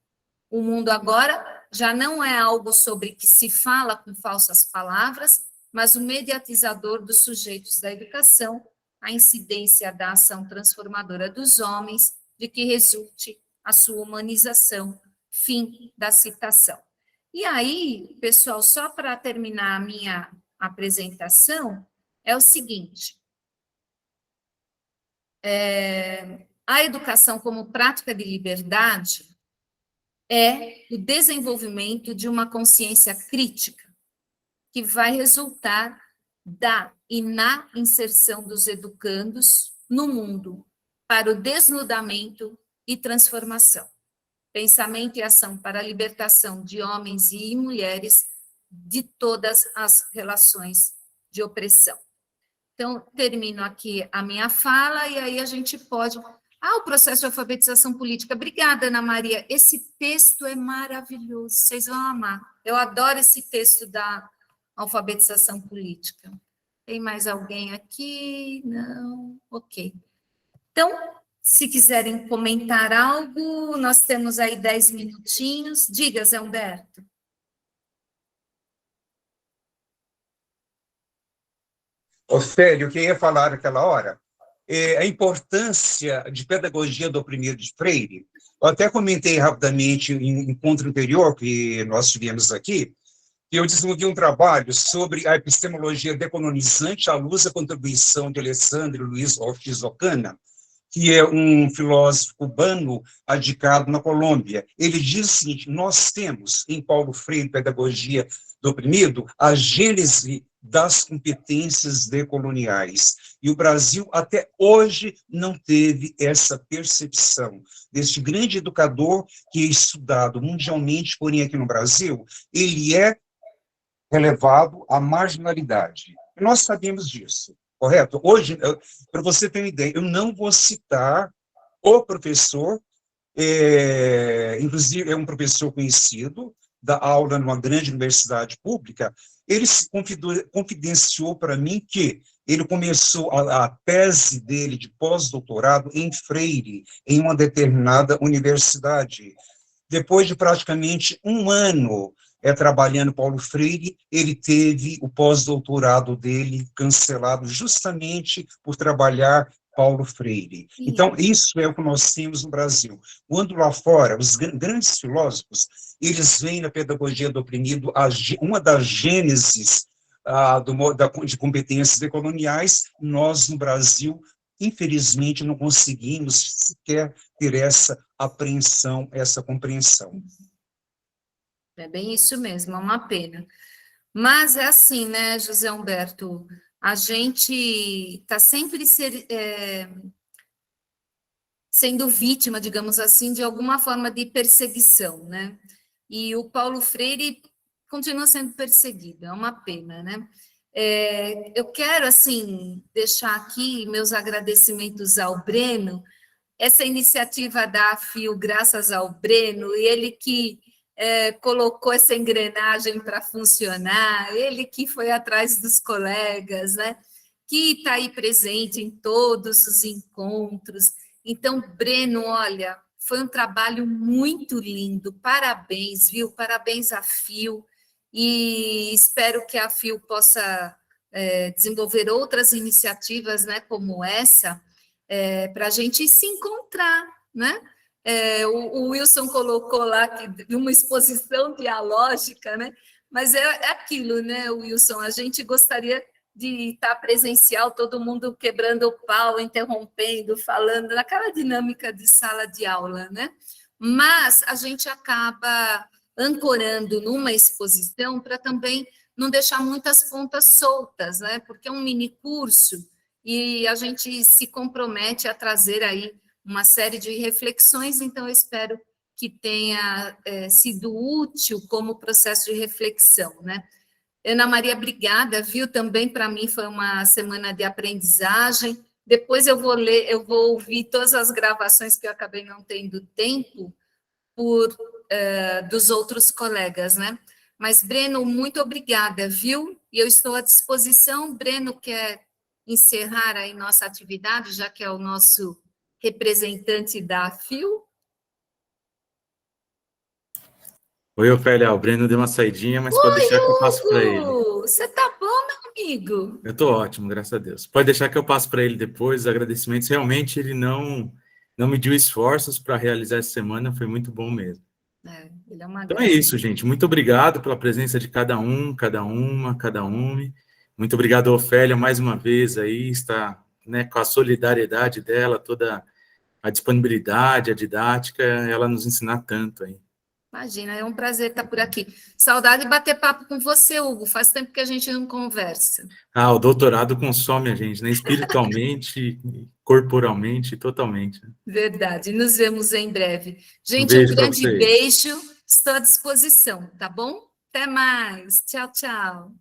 O mundo agora já não é algo sobre que se fala com falsas palavras, mas o mediatizador dos sujeitos da educação, a incidência da ação transformadora dos homens, de que resulte a sua humanização. Fim da citação. E aí, pessoal, só para terminar a minha apresentação, é o seguinte: a educação como prática de liberdade é o desenvolvimento de uma consciência crítica que vai resultar da e na inserção dos educandos no mundo para o desnudamento e transformação. Pensamento e ação para a libertação de homens e mulheres de todas as relações de opressão. Então, termino aqui a minha fala e aí a gente pode... o processo de alfabetização política. Obrigada, Ana Maria. Esse texto é maravilhoso, vocês vão amar. Eu adoro esse texto da alfabetização política. Tem mais alguém aqui? Não? Ok. Então, se quiserem comentar algo, nós temos aí 10 minutinhos. Diga, Zé Humberto. Ofélio, o que ia falar naquela hora? a importância de pedagogia do oprimido de Freire. Eu até comentei rapidamente em encontro anterior que nós tivemos aqui, que eu desenvolvi um trabalho sobre a epistemologia decolonizante à luz da contribuição de Alessandro Luiz Ortiz Ocana, que é um filósofo cubano radicado na Colômbia. Ele diz o seguinte: nós temos em Paulo Freire, Pedagogia do Oprimido, a gênese das competências decoloniais. E o Brasil, até hoje, não teve essa percepção deste grande educador que é estudado mundialmente, porém aqui no Brasil, ele é relevado à marginalidade. Nós sabemos disso, correto? Hoje, para você ter uma ideia, eu não vou citar o professor, inclusive é um professor conhecido, da aula numa grande universidade pública. Ele se confidenciou para mim que ele começou a tese dele de pós-doutorado em Freire, em uma determinada universidade. Depois de praticamente um ano trabalhando Paulo Freire, ele teve o pós-doutorado dele cancelado justamente por trabalhar Paulo Freire. Então, isso é o que nós temos no Brasil. Quando lá fora, os grandes filósofos, eles veem na pedagogia do oprimido uma das gêneses de competências decoloniais, nós, no Brasil, infelizmente, não conseguimos sequer ter essa apreensão, essa compreensão. É bem isso mesmo, é uma pena. Mas é assim, né, José Humberto? A gente está sempre sendo vítima, digamos assim, de alguma forma de perseguição, né? E o Paulo Freire continua sendo perseguido, é uma pena, né? Eu quero, assim, deixar aqui meus agradecimentos ao Breno, essa iniciativa da AFIO, graças ao Breno, ele que colocou essa engrenagem para funcionar, ele que foi atrás dos colegas, né? Que está aí presente em todos os encontros. Então, Breno, olha, foi um trabalho muito lindo, parabéns, viu? Parabéns à FIO, e espero que a FIO possa desenvolver outras iniciativas, né, como essa, para a gente se encontrar, né? O Wilson colocou lá que uma exposição dialógica, né? Mas é aquilo, né, Wilson? A gente gostaria de estar presencial, todo mundo quebrando o pau, interrompendo, falando, naquela dinâmica de sala de aula, né? Mas a gente acaba ancorando numa exposição para também não deixar muitas pontas soltas, né? Porque é um mini curso e a gente se compromete a trazer aí uma série de reflexões, então eu espero que tenha sido útil como processo de reflexão, né? Ana Maria, obrigada, viu? Também para mim foi uma semana de aprendizagem. Depois eu vou ouvir todas as gravações que eu acabei não tendo tempo dos outros colegas, né? Mas, Breno, muito obrigada, viu? E eu estou à disposição. Breno quer encerrar aí nossa atividade, já que é o nosso representante da FIO. Oi, Ofélia, o Breno deu uma saidinha, mas pode deixar que eu passo para ele. Você tá bom, meu amigo? Eu estou ótimo, graças a Deus. Pode deixar que eu passo para ele depois os agradecimentos. Realmente, ele não mediu esforços para realizar essa semana, foi muito bom mesmo. Ele é uma então é isso, gente. Muito obrigado pela presença de cada um, cada uma. Muito obrigado, Ofélia, mais uma vez aí, está, né, com a solidariedade dela, toda a disponibilidade, a didática, ela nos ensinar tanto aí. Imagina, é um prazer estar por aqui. Saudade de bater papo com você, Hugo. Faz tempo que a gente não conversa. O doutorado consome a gente, né? Espiritualmente, corporalmente, totalmente. Verdade. Nos vemos em breve. Gente, Beijo um grande pra vocês. beijo. Estou à disposição, tá bom? Até mais. Tchau, tchau.